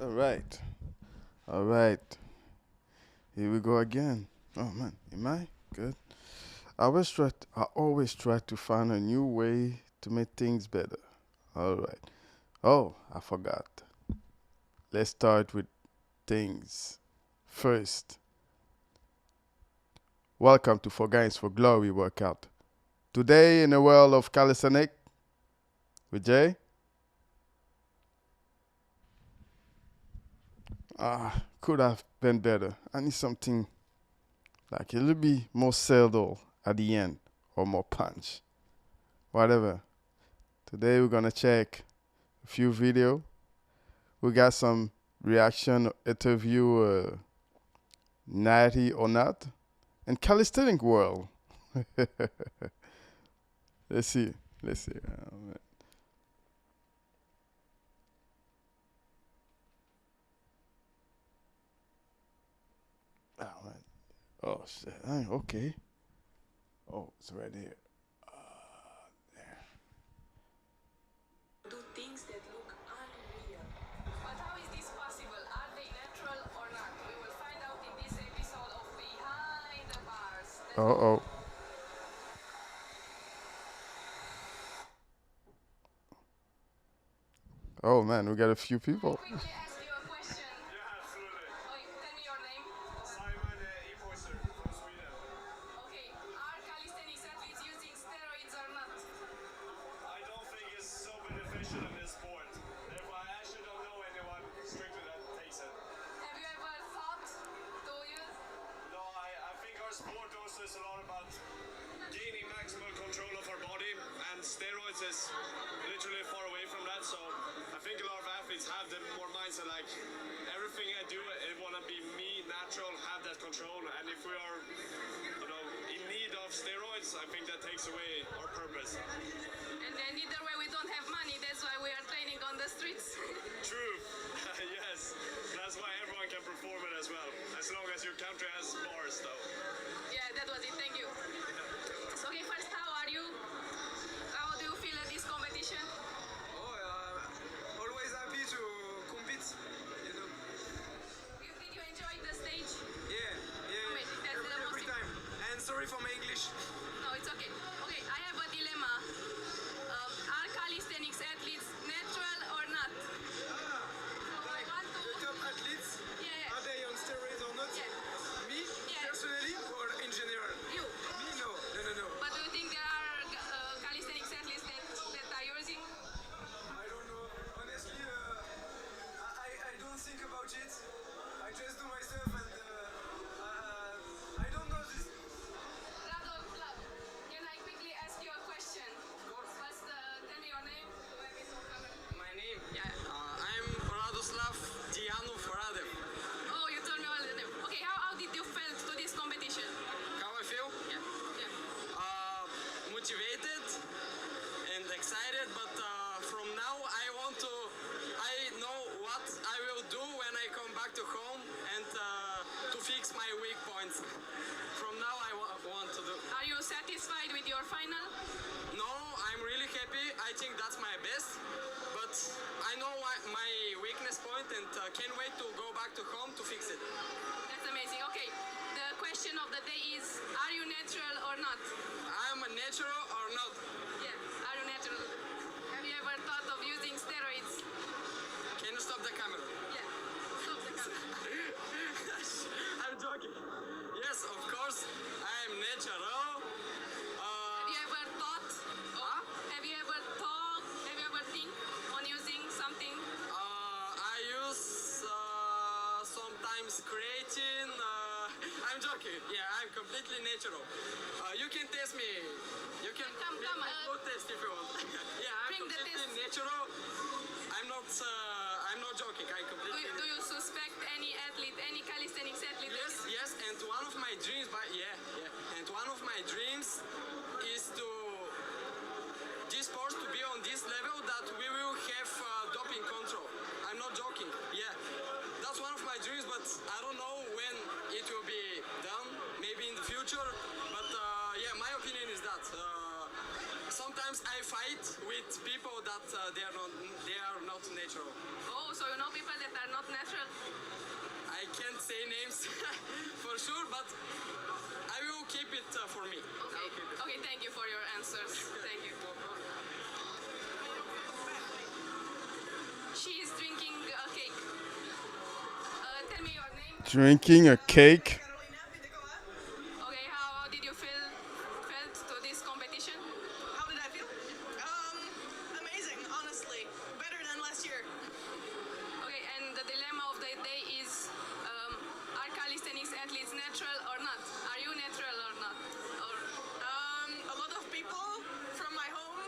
All right. All right. Here we go again. Oh man, am I good? I always try to find a new way to make things better. All right. Oh, I forgot. Let's start with things. First, welcome to For Guys for Glory workout. Today in the world of calisthenics with Jay. Could have been better. I need something like a little bit more subtle at the end or more punch. Whatever. Today we're gonna check a few video. We got some reaction interview, Natty or not, and calisthenic world. Let's see. Let's see. Man. Oh man. Oh shit. Okay. Oh, it's right here. There. Do things that look unreal. But how is this possible? Are they natural or not? We will find out in this episode of Behind the Bars. Oh. Oh man, we got a few people. Quickly ask you a question. Yeah, absolutely. Tell me your name. Simon E-Poister from Sweden. Okay. Are calisthenics athletes using steroids or not? I don't think it's so beneficial in this sport. Therefore, I actually don't know anyone strictly that takes it. Have you ever thought to use? No, I think our sport also is a lot about gaining maximal control of our body, and steroids is literally far away from that. So I think a lot of athletes have the more mindset like everything I do, I want to be me, natural, have that control. And if we are, in need of steroids, I think that takes away our purpose. And then either way we don't have money. That's why we are training on the streets. True. Yes. That's why everyone can perform it as well. As long as your country has bars, though. Yeah, that was it. Thank you. So, okay, first, how are you? How do you feel at this competition? Always happy to compete, you know. Did you enjoy the stage? Yeah. Amazing. That's the most Every time. And sorry for my English. No, it's okay. Okay, I have a dilemma. Are calisthenics athletes natural or not? I Like want the to. top athletes, Yeah. are they on steroids or not? Yeah. Me, Yeah. personally, or in general? You. Me, no. But do you think there are calisthenics athletes that are using? I don't know. Honestly, I don't think about it. I just do my stuff and I don't know this. Radoslav, can I quickly ask you a question? First, tell me your name. Maybe it's on camera. My name? Yeah. I'm Radoslav Dianov Radev. Oh, you told me all the name. Okay, how did you feel to this competition? How I feel? Yeah. Motivated and excited, but from now I know what I will do when I come back to home and to fix my weak points. From now I want to do. Are you satisfied with your final? No, I'm really happy. I think that's my best, but I know my weakness point and can't wait to go back to home to fix it. That's amazing. Okay, the question of the day is, are you natural or not? I'm a natural or not? Yeah, are you natural? Have you ever thought of using steroids? Can you stop the camera? Yeah, stop the camera. I'm joking. Yes, of course, I'm natural. Have you ever thought? Have you ever thought? Have you ever think on using something? I use sometimes creatine. I'm joking. Yeah, I'm completely natural. You can test me. You can Come, make come, a blood test if you want. Yeah, I'm bring the completely test. natural. I'm not joking. I'm Do completely. you, do you suspect any athlete, any calisthenics athlete? Yes, and one of my dreams, and one of my dreams is to this sport to be on this level that we will have doping control. I'm not joking. Yeah, that's one of my dreams, but I don't know when it will be done. Maybe in the future. But yeah, my opinion is that sometimes I fight with people that they are not not natural. Oh, so you know people that are not natural? I can't say names for sure, but I will keep it for me. Okay. Okay, thank you for your answers. Thank you. She is drinking a cake. Tell me your name. Drinking a cake. Okay, how did you felt to this competition? How did I feel? Amazing, honestly. Better than last year. Okay, and the dilemma of the day is, are calisthenics athletes natural or not? Are you natural or not? Or A lot of people from my home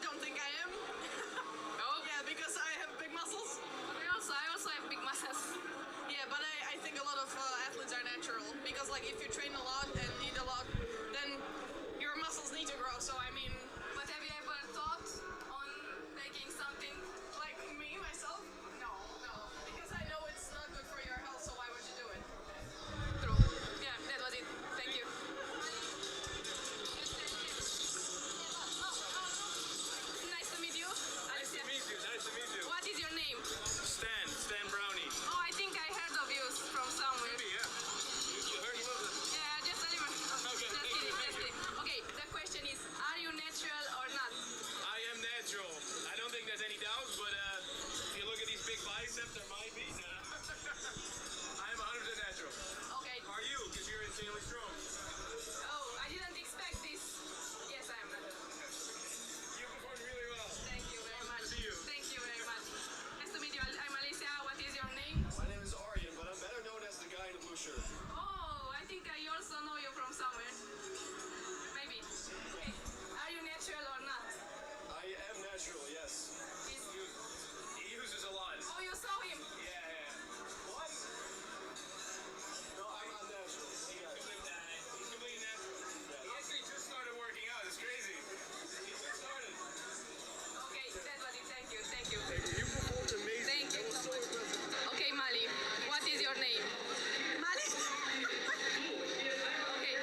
don't think I am. oh, Yeah, because I have big muscles. I also have big muscles. Yeah, but I think a lot of athletes are natural. Because like if you train a lot and eat a lot, then your muscles need to grow. So I mean, But have you ever thought on taking something? like me, myself, no. Because I know it's not good for your health, so why would you do it? True. Yeah, that was it. Thank you. Nice to meet you. Alicia. Nice to meet you. What is your name? Stan Brownie. Oh, I think I heard of you from somewhere. Yeah. You heard of it? Yeah, just a little. Okay, Just thank kidding, you, just thank you. kidding. Okay, the question is, are you natural or not? I am natural. I don't think there's any doubt, but if you look at these big biceps, there might be. I am 100% natural. Okay. Are you? Because you're insanely strong. Oh, I didn't expect this. Yes, I am natural. You performed really well. Thank you very much. See you. Thank you very much. Nice to meet you. I'm Alicia. What is your name? My name is Aryan, but I'm better known as the guy in the blue shirt. Oh, I think I also know you from somewhere. Maybe. Okay. Are you natural or not? I am natural, yes. He uses a lot. Oh, you saw him. Yeah. What? No, I'm not natural. He's completely natural. He actually just started working out. It's crazy. He just started. Okay, that was it. Thank you. Thank you. You performed amazing. Thank you so much. Okay, Mali, what is your name? Mali? Okay.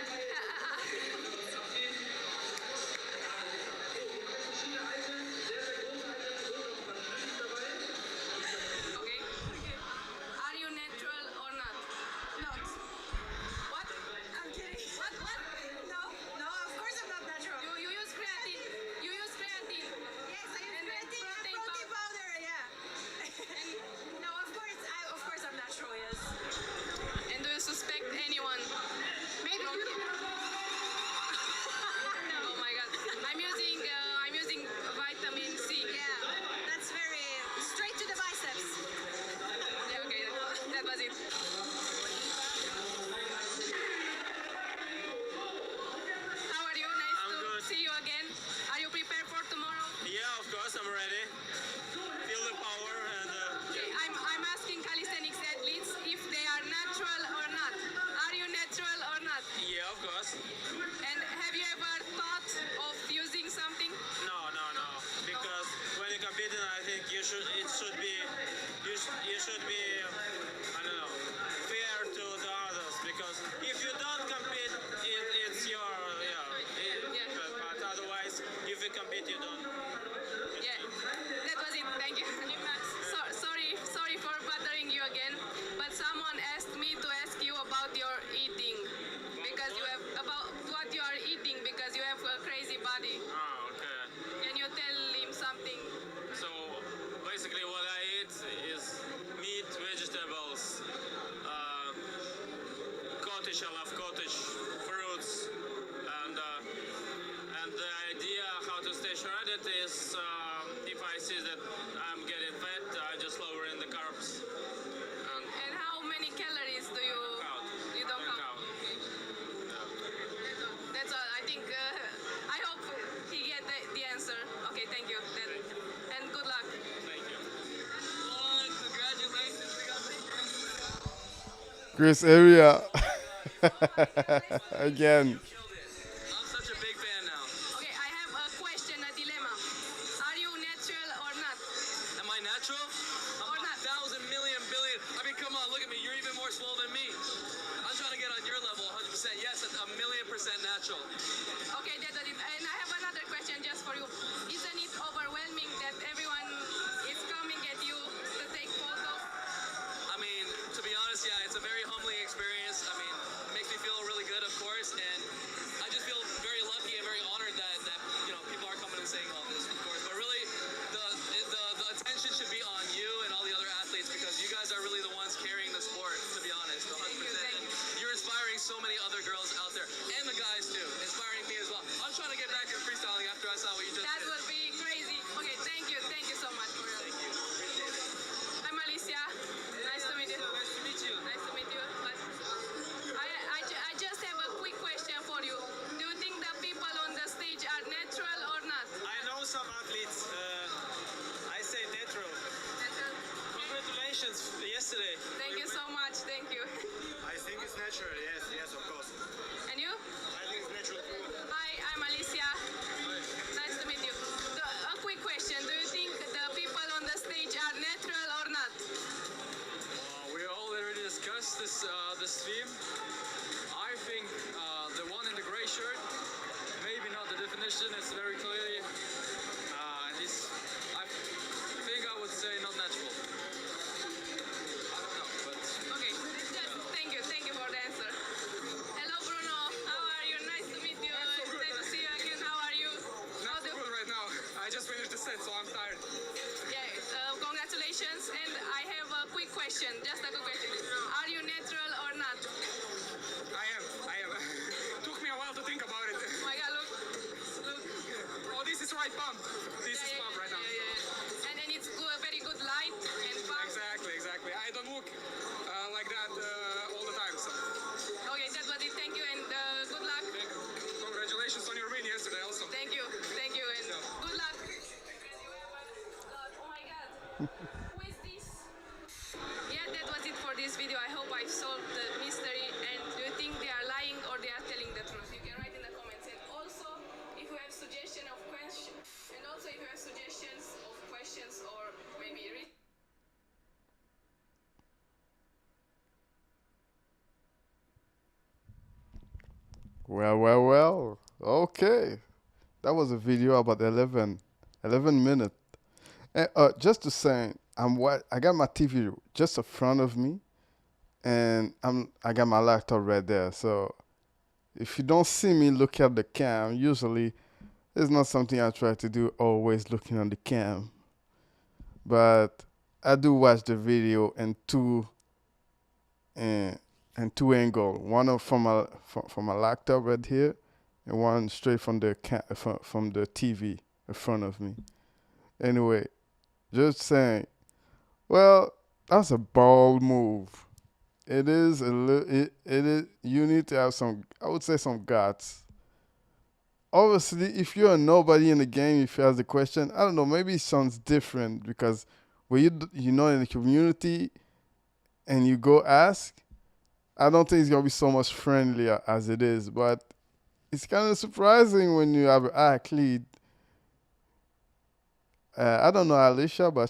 Okay. Are you natural or not? Not. What? I'm kidding. What? No, of course I'm not natural. You use creatine. You use creatine. Yes, I use And then creatine and protein protein powder, yeah. No, of course I'm natural, yes. And do you suspect anyone? Maybe you. Oh my God. I'm using vitamin C. Yeah, that's very straight to the biceps. Yeah, okay. That was it. How are you? Nice I'm to good. see you again. Are you prepared for tomorrow? Yeah, of course, I'm ready. Feel the power and Okay, I'm asking calisthenics athletes if they are natural or not. Are you natural or not? yeah, of course. And have you ever thought of using something? No. Because when you're competing, I think it should be, I don't know, fair to the others. Because if you don't compete, it's your, but otherwise, if you compete, you don't. Yeah, that was it. Thank you. Sorry for bothering you again, but someone asked me to ask you about your eating because you have a crazy body. Oh, okay. Can you tell him something? So basically, what I eat is meat, vegetables, cottage. I love cottage, fruits, and the idea how to stay shredded is if I see that I'm getting fat, I just lower in the carbs. And how many calories do you? Count. You don't I count. That's all. I think. I hope he get the answer. Okay, thank you. And good luck. Thank you. Congratulations. Chris Heria. Again. Killed it. I'm such a big fan now. Okay, I have a question, a dilemma. Are you natural or not? Am I natural? Or I'm not? 1,000 million billion. I mean, come on, look at me. You're even more swole than me. I'm trying to get on your level 100%. Yes, a million percent natural. Okay, that's it. And I have another question just for you. Isn't it overwhelming that everyone is coming at you so many other girls out there, and the guys too, inspiring me as well. I'm trying to get back into freestyling after I saw what you just That did. would be crazy. Okay, thank you so much for your. Thank you. Appreciate it. I'm Alicia. Nice to meet you. Nice to meet you. Nice to meet you. But I just have a quick question for you. Do you think the people on the stage are natural or not? I know some athletes. I say natural. Natural. Congratulations yesterday. Thank you so much. Thank you. I think it's natural. Yes, of course. And you? I think it's natural too. Hi, I'm Alicia. Nice to meet you. A quick question. Do you think the people on the stage are natural or not? We already discussed this theme. I think the one in the gray shirt, maybe not the definition, it's very clearly. I think I would say not natural. I don't know, but Okay, thank you for the answer. Hello Bruno, how are you? Nice to meet you. Nice to see you again. How are you? How not so good right now. I just finished the set, so I'm tired. Congratulations. And I have a quick question, just a quick question. Are you natural or not? I am. Took me a while to think about it. Oh my God, look. Oh, this is right pump. This is pump right now. And then it's good, very good light and pump. Exactly. I don't look like that all the time, so. Okay, that was it. Thank you and good luck. Congratulations on your win yesterday also. Thank you and good luck. Oh my God, who is this? Yeah, that was it for this video. I hope I solved the mystery. And do you think they are lying or they are telling the truth? You can write in the comments. And also, if you have suggestions of questions, or maybe Well. Okay. That was a video about 11 minutes. Just to say, I got my TV just in front of me, and I got my laptop right there. So if you don't see me look at the cam, usually it's not something I try to do, always looking on the cam. But I do watch the video in two angle. One from my laptop right here, and one straight from the from the TV in front of me. Anyway, just saying. Well, that's a bold move. It is it is. You need to have some. I would say some guts. Obviously, if you're a nobody in the game, if you ask the question, I don't know. Maybe it sounds different because when you know in the community, and you go ask, I don't think it's gonna be so much friendlier as it is. But it's kind of surprising when you have an athlete. I don't know Alicia, but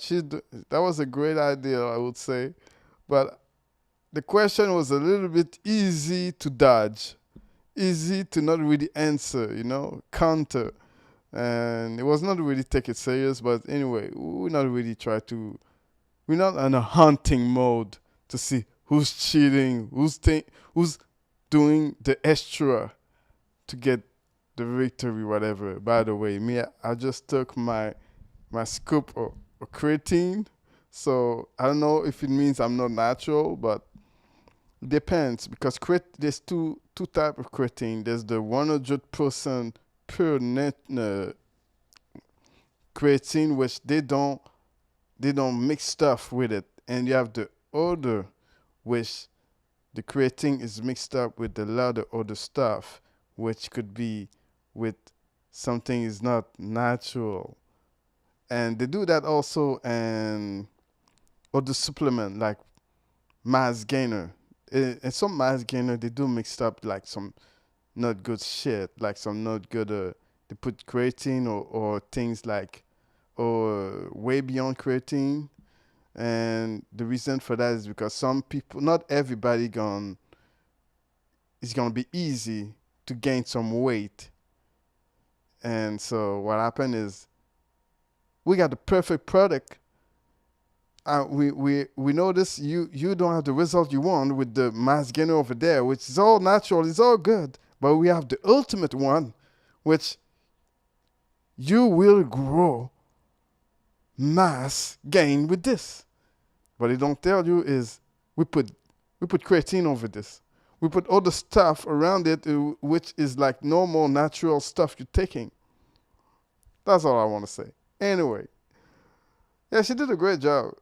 that was a great idea, I would say. But the question was a little bit easy to dodge, easy to not really answer, counter. And it was not really take it serious, but anyway, we're not in a hunting mode to see who's cheating, who's doing the extra to get the victory, whatever. By the way, I just took my scoop of creatine, so I don't know if it means I'm not natural, but it depends because there's two type of creatine. There's the 100% pure creatine, which they don't mix stuff with it, and you have the other, which the creatine is mixed up with a lot of other stuff, which could be with something is not natural. And they do that also in other supplement like mass gainer. And some mass gainer, they do mix up like some not good shit, like some not good, they put creatine or things like, or way beyond creatine. And the reason for that is because some people, not everybody it's gonna be easy to gain some weight. And so what happened is, we got the perfect product. We notice you don't have the result you want with the mass gainer over there, which is all natural, it's all good. But we have the ultimate one, which you will grow mass gain with this. What they don't tell you is we put creatine over this. we put all the stuff around it, which is like normal, natural stuff you're taking. That's all I want to say. Anyway, yeah, she did a great job.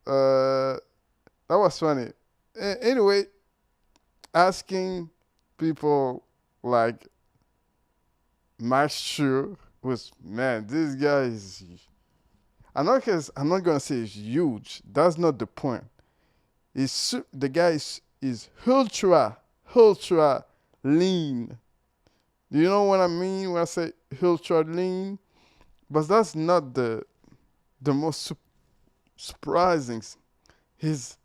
That was funny. Anyway, asking people like Max Sure was, man, this guy is. I'm not gonna say he's huge. That's not the point. The guy is ultra lean. Do you know what I mean when I say ultra lean? But that's not the most surprising. Is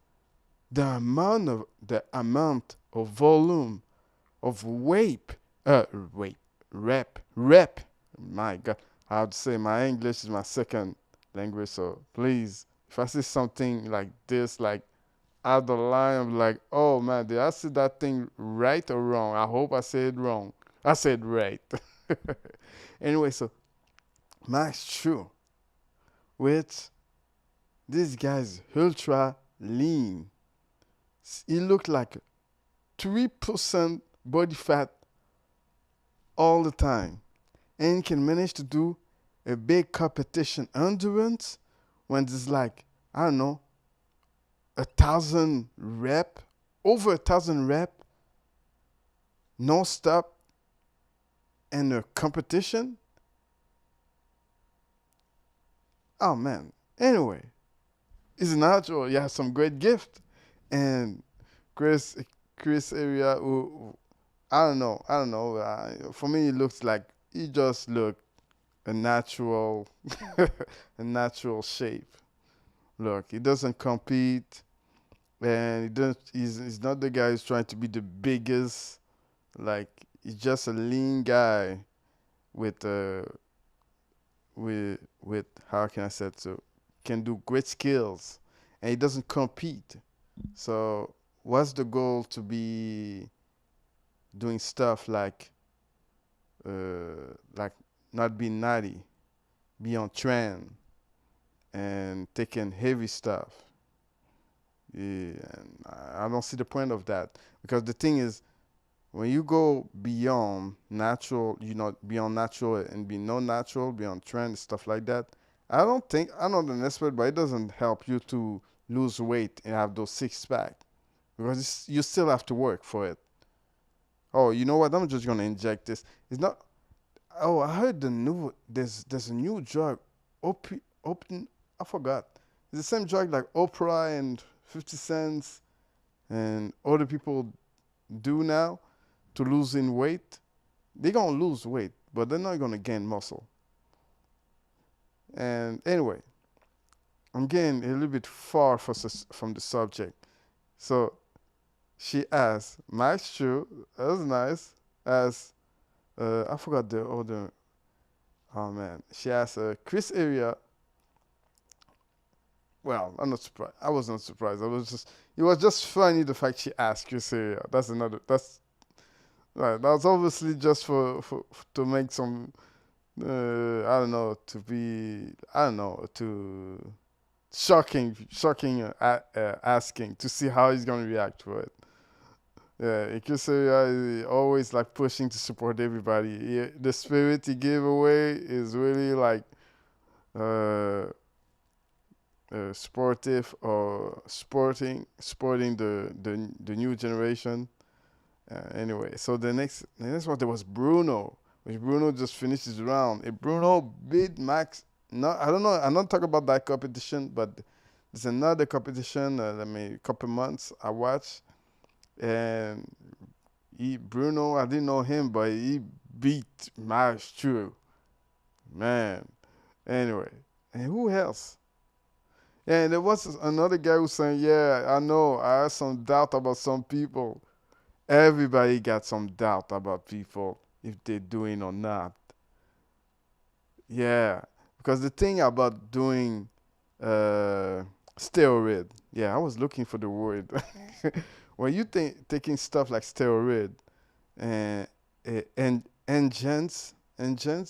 the amount of volume of rep. My God, I have to say my English is my second language, so please, if I say something like this, like out the line, I'm like, oh man, did I say that thing right or wrong? I hope I said wrong. I said right. Anyway, so Max True, which this guy's ultra lean. He looked like 3% body fat all the time. And he can manage to do a big competition endurance when there's like, I don't know, 1,000 rep, over 1,000 rep, no stop, in a competition. Oh man. Anyway, he's natural. He has some great gift. And Chris Heria, who I don't know. For me, it looks like he just looked a natural, a natural shape. Look, he doesn't compete, and he doesn't. He's not the guy who's trying to be the biggest. Like, he's just a lean guy with with how can I say it? So can do great skills, and he doesn't compete. So what's the goal to be doing stuff like not being natty, be on trend, and taking heavy stuff? Yeah, and I don't see the point of that, because the thing is, when you go beyond natural, beyond natural and be non-natural, beyond trend, stuff like that, I'm not an expert, but it doesn't help you to lose weight and have those six-pack, because you still have to work for it. Oh, you know what? I'm just gonna inject this. It's not. Oh, I heard there's a new drug, I forgot. It's the same drug like Oprah and 50 Cents and other people do now to losing weight. They're gonna lose weight, but they're not gonna gain muscle. And anyway, I'm getting a little bit far from the subject. So she asked Max Chu, that was nice, as I forgot the other. Oh man, she asked Chris Heria. Well, I'm not surprised. I was not surprised. It was just funny the fact she asked Chris Heria. That's right. That was obviously just for to make some. I don't know, to shocking asking to see how he's gonna react to it. Yeah, Chris Heria is always like pushing to support everybody. The spirit he gave away is really like uh, sportive or sporting the new generation. Anyway, so the next one there was Bruno, which Bruno just finished his round. Bruno beat Max. No, I don't know. I'm not talking about that competition, but there's another competition. A couple months I watched, and Bruno, I didn't know him, but he beat Max True, man. Anyway, and who else? And there was another guy who was saying, "Yeah, I know. I have some doubt about some people." Everybody got some doubt about people if they're doing or not. Yeah, because the thing about doing steroid, yeah, I was looking for the word. When you taking stuff like steroid and enhance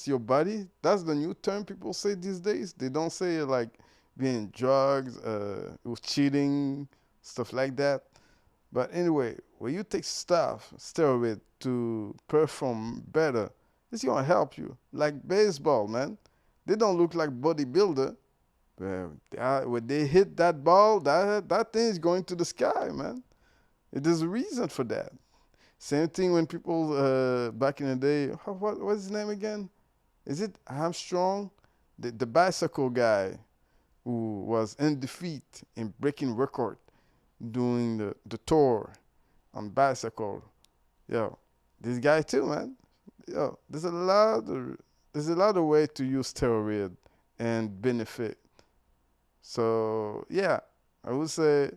your body, that's the new term people say these days. They don't say like being drugs, with cheating, stuff like that. But anyway, when you take stuff, steroid to perform better, it's gonna help you. Like baseball, man. They don't look like bodybuilder, but when they hit that ball, that thing is going to the sky, man. There's a reason for that. Same thing when people back in the day, what's his name again? Is it Armstrong? The bicycle guy who was in defeat in breaking record doing the tour on bicycle. Yo, this guy too, man. Yo, there's a lot of way to use steroid and benefit. So yeah, I would say,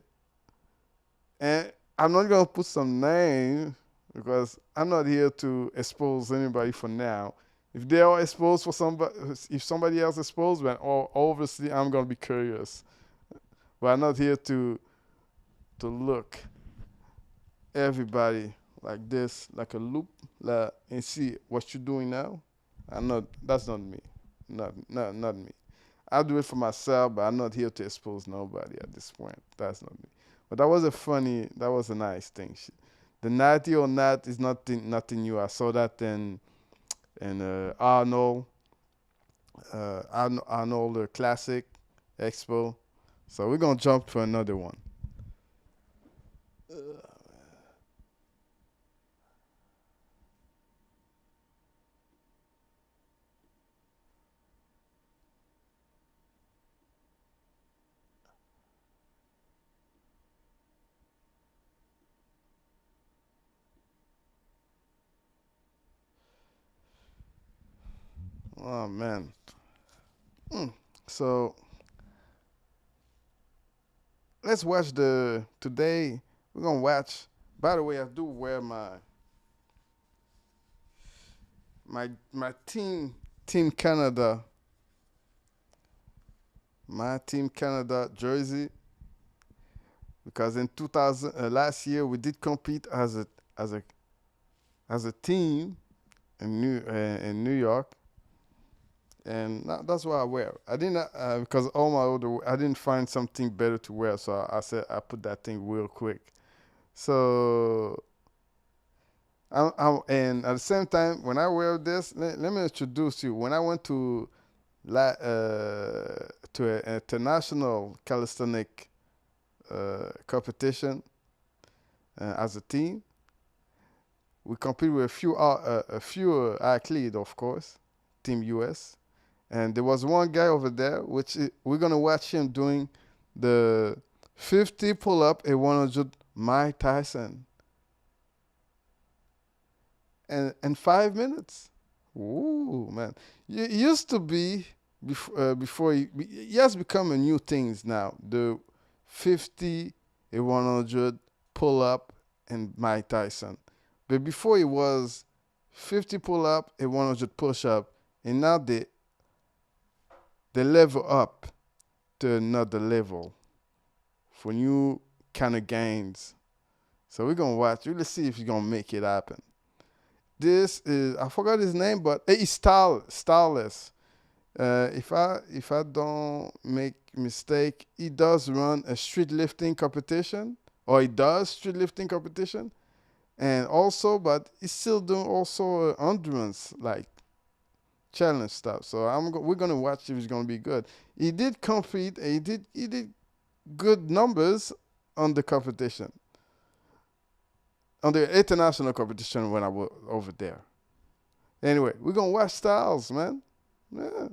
and I'm not gonna put some name because I'm not here to expose anybody for now. If they are exposed for somebody, if somebody else exposed, then obviously I'm gonna be curious. But I'm not here to look everybody like this, like a loop, like, and see what you're doing now. I'm not. That's not me. Not me. I'll do it for myself, but I'm not here to expose nobody at this point. That's not me. But that was a funny. That was a nice thing. The Natty or Nat is nothing new. I saw that in Arnold, Arnold Classic Expo. So we're gonna jump to another one. Oh man. So let's watch the today. We're gonna watch. By the way, I do wear my team Canada, my team Canada jersey because in 2000 last year we did compete as a as a team in New York, and that's what I wear. I didn't because all my other I didn't find something better to wear, so I said I put that thing real quick. So and at the same time, when I wear this, let me introduce you. When I went to an international calisthenic competition as a team, we competed with a few athletes, of course, Team US, and there was one guy over there, we're gonna watch him doing the 50 pull-up and 100 Mike Tyson and in 5 minutes. Ooh, man. It used to be before he has become a new things now. The 50, a 100 pull up and Mike Tyson. But before it was 50 pull up, a 100 push up, and now they level up to another level for new kind of gains. So we're gonna watch. Let's see if he's gonna make it happen. This is I forgot his name, but he's Starless. If I don't make mistake, he does run a street lifting competition, or he does street lifting competition, and also, but he's still doing also endurance like challenge stuff. So we're gonna watch if he's gonna be good. He did compete. He did good numbers on the competition, on the international competition when I was over there. Anyway, we're gonna watch Styles, man. Yeah,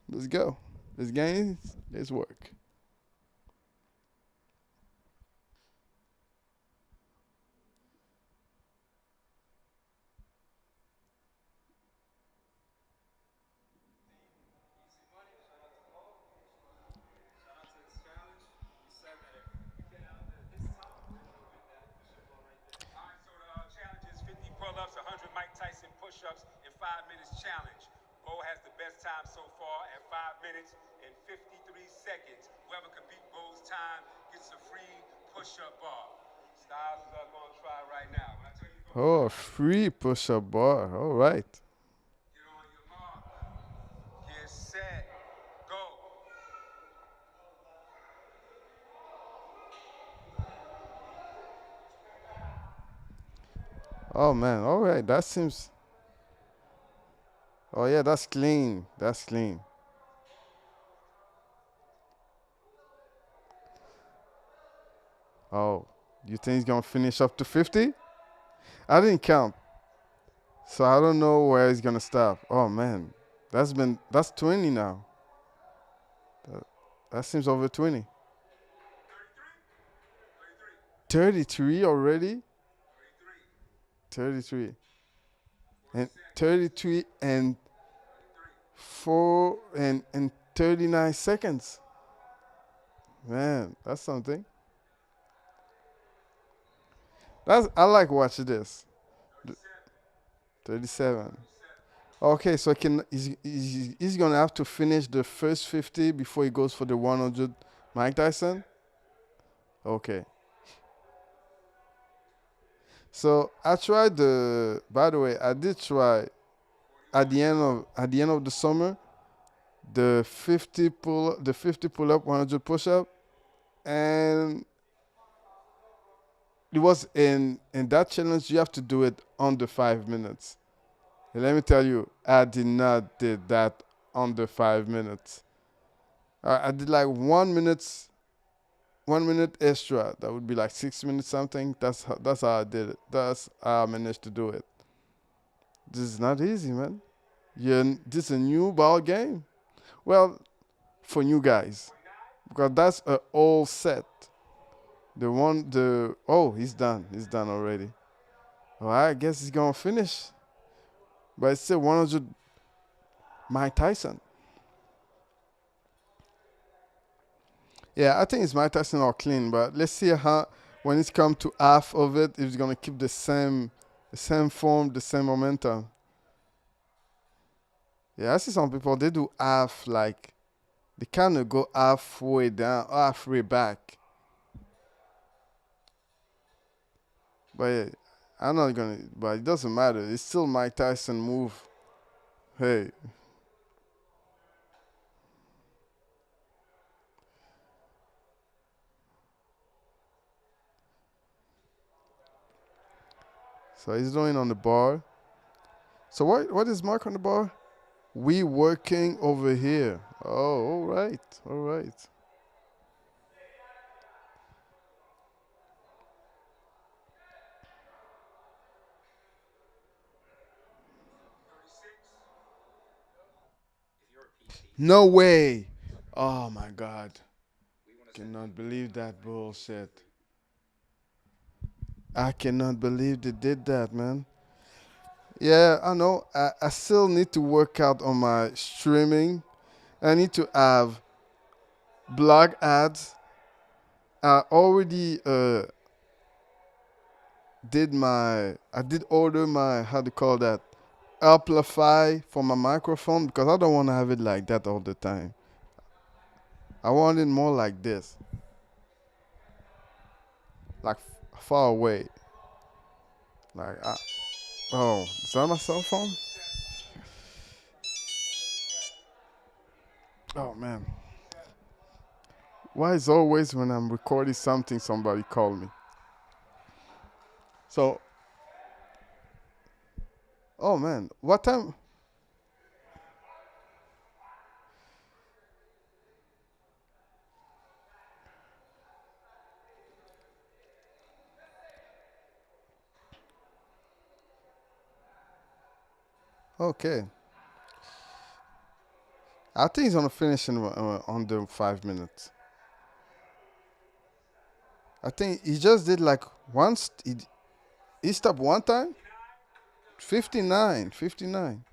let's go. Let's game. Let's work. Alright, so the challenge is 50 pull-ups, 100 Mike Tyson push-ups in 5 minutes challenge. Bo has the best time so far at 5 minutes and 53 seconds. Whoever can beat Bo's time gets a free push-up bar. Styles is going to try right now. When I tell you Oh, free push-up bar. All right. get on your mark, get set, go. Oh man, all right, that seems. Oh yeah, that's clean. That's clean. Oh, you think he's gonna finish up to 50? I didn't count, so I don't know where he's gonna stop. Oh man, that's 20 now. That, that seems over 20. 33 already? 33 and 33 and 39 seconds. Man, that's something. I like watching this. 37. Okay, so he's gonna have to finish the first 50 before he goes for the 100 Mike Tyson. Okay. So I tried the. By the way, I did try at the end of the summer the 50 pull up 100 push up, and it was in that challenge you have to do it under 5 minutes. And let me tell you, I did not did that under 5 minutes. I did like 1 minute, 1 minute extra. That would be like 6 minutes something. That's how I did it. That's how I managed to do it. This is not easy, man. This is a new ball game. Well, for new guys, because that's a old set. He's done. He's done already. Well, I guess he's gonna finish. But it's still 100 Mike Tyson. Yeah, I think it's Mike Tyson or clean, but let's see how when it's come to half of it, if it's gonna keep the same form, the same momentum. Yeah, I see some people they do half like they kind of go halfway down, halfway back. But yeah, I'm not gonna. But it doesn't matter. It's still Mike Tyson move. Hey, so he's doing on the bar. So what is Mark on the bar? We working over here. Oh, all right, all right. No way. Oh my God. Cannot believe that bullshit. I cannot believe they did that, man. Yeah, I know. I still need to work out on my streaming. I need to have blog ads. I already I did order my, how do you call that? Amplify for my microphone because I don't want to have it like that all the time. I want it more like this, like far away. Oh, is that my cell phone? Oh man. Why is always when I'm recording something somebody call me? So, oh man, what time? Okay. I think he's gonna finish in under 5 minutes. I think he just did like once. He stopped one time. 59, 59.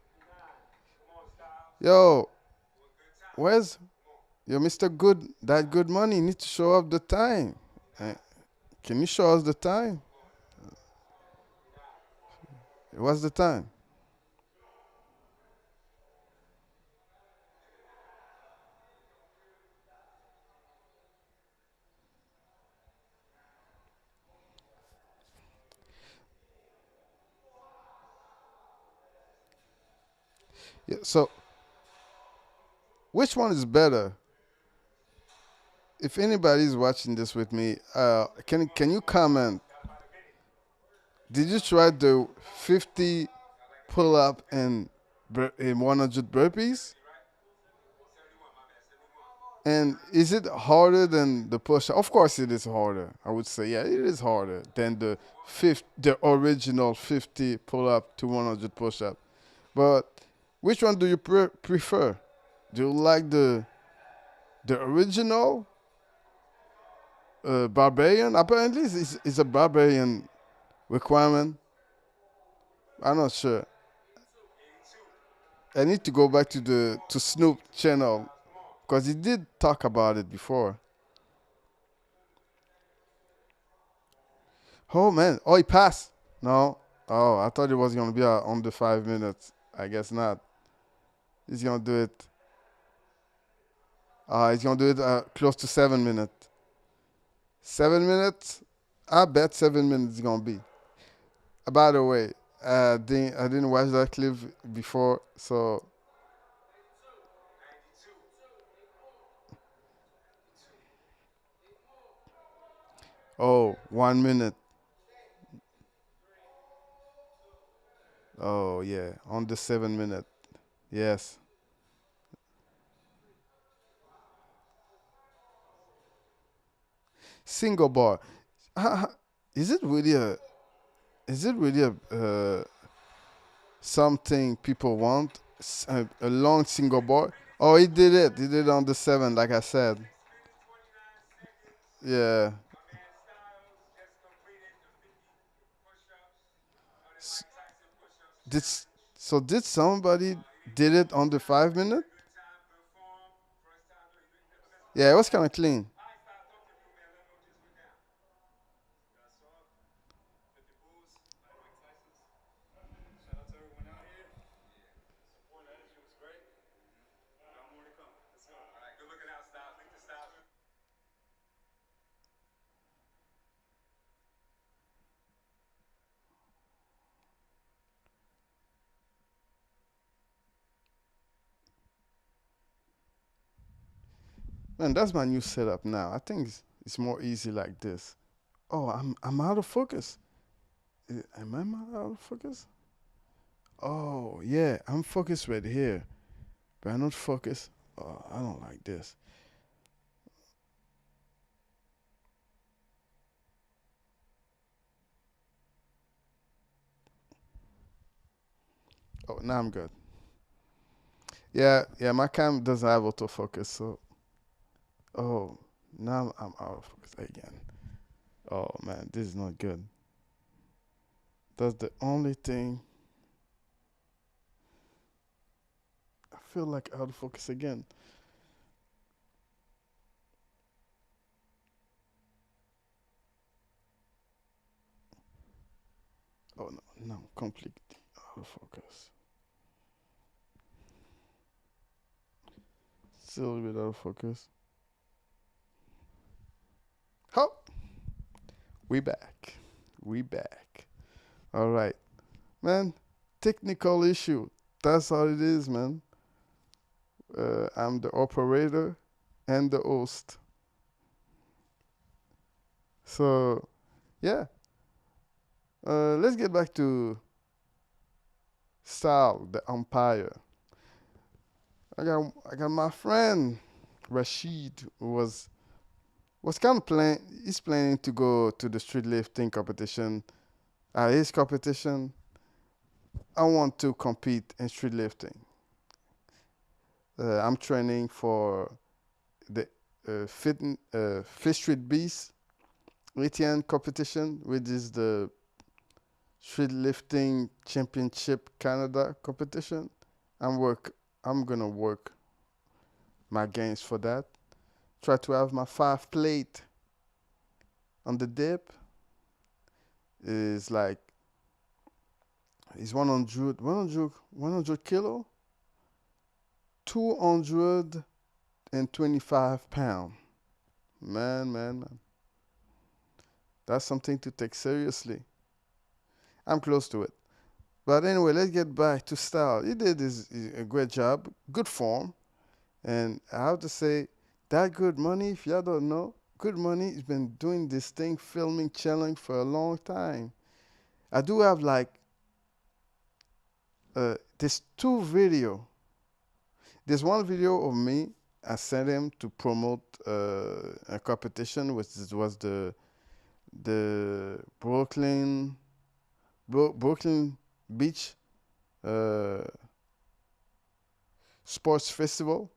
Yo, where's yo Mr. Good? That good money need to show up the time. Uh, can you show us the time? What's the time? Yeah, so which one is better? If anybody's watching this with me, can you comment? Did you try the 50 pull up and 100 burpees? And is it harder than the push up? Of course, it is harder. I would say, yeah, it is harder than the original 50 pull up to 100 push up. But which one do you prefer? Do you like the original barbarian? Apparently, it's a barbarian requirement. I'm not sure. I need to go back to Snoop channel because he did talk about it before. Oh man! Oh, he passed. No. Oh, I thought it was gonna be on the 5 minutes. I guess not. He's gonna do it. He's gonna do it close to 7 minutes. 7 minutes. I bet 7 minutes is gonna be. By the way, I didn't watch that clip before, so oh, 1 minute. Oh yeah, on the 7 minute. Yes. Single bar. Is it really a? Is it really something people want? A long single bar. Oh, he did it. He did it on the 7, like I said. Yeah. S- Did so? Did somebody did it on the 5 minute? Yeah, it was kind of clean. Shout out to everyone out here. Support that issue was great. Got more to come. Let's go. All right, good looking out, Styles. Link to Styles. Man, that's my new setup now. I think it's more easy like this. Oh, I'm out of focus. Am I out of focus? Oh yeah, I'm focused right here, but I'm not focused. Oh, I don't like this. Oh, now I'm good. Yeah, yeah, my cam doesn't have autofocus, so oh, now I'm out of focus again. Oh man, this is not good. That's the only thing. I feel like out of focus again. Oh no, no, completely out of focus. Still a bit out of focus. Hop, we back. We back. All right, man. Technical issue. That's how it is, man. I'm the operator and the host. So, yeah. Let's get back to Sal, the umpire. I got my friend Rashid who was kind of plan. He's planning to go to the street lifting competition. His competition. I want to compete in street lifting. I'm training for the Fit Street Beast Etienne competition, which is the street lifting championship Canada competition. I'm gonna work my gains for that. Try to have my 5 plate on the dip. Is like is 100 kilo, 225 pound. Man. That's something to take seriously. I'm close to it. But anyway, let's get back to style. He did a great job, good form. And I have to say, that Good Money, if y'all don't know, Good Money has been doing this thing, filming challenge for a long time. I do have like there's two video. There's one video of me. I sent him to promote a competition, which was the Brooklyn Beach uh, Sports Festival,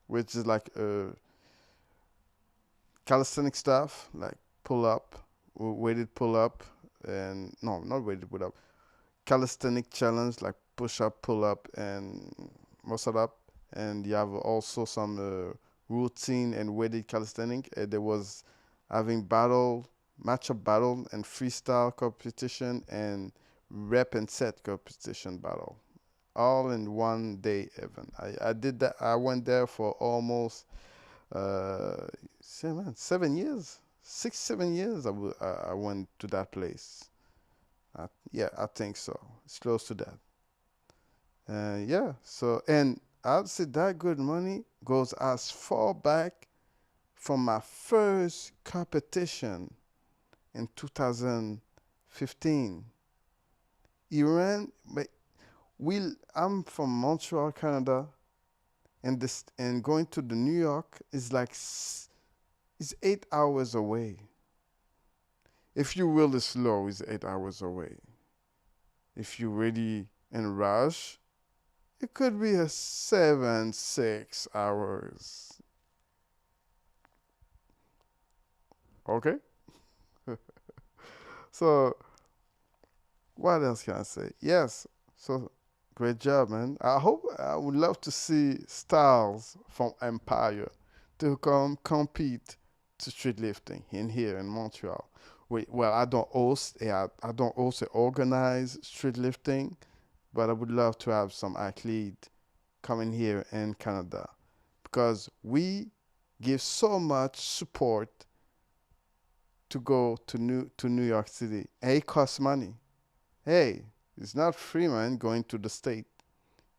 which is like calisthenic stuff, like pull up, weighted pull up, and no, not weighted pull up, calisthenic challenge like push up, pull up, and muscle up. And you have also some routine and weighted calisthenic. There was having matchup battle, and freestyle competition, and rep and set competition battle, all in one day event. I did that. I went there for almost 7 years, 6 7 years. I went to that place. Yeah, I think so. It's close to that. Yeah. So, and I'd say that good money goes as far back from my first competition in 2015. Iran, but I'm from Montreal, Canada, and going to the New York is like it's 8 hours away. If you really slow, it's 8 hours away. If you really in rush, it could be a 6 hours. Okay? So what else can I say? Yes. So great job, man. I would love to see stars from Empire to come compete to street lifting in here in Montreal. Well, I don't host. Yeah, I don't also organize street lifting, but I would love to have some athlete coming here in Canada because we give so much support to go to New York City. It costs money. Hey, it's not free, man, going to the state.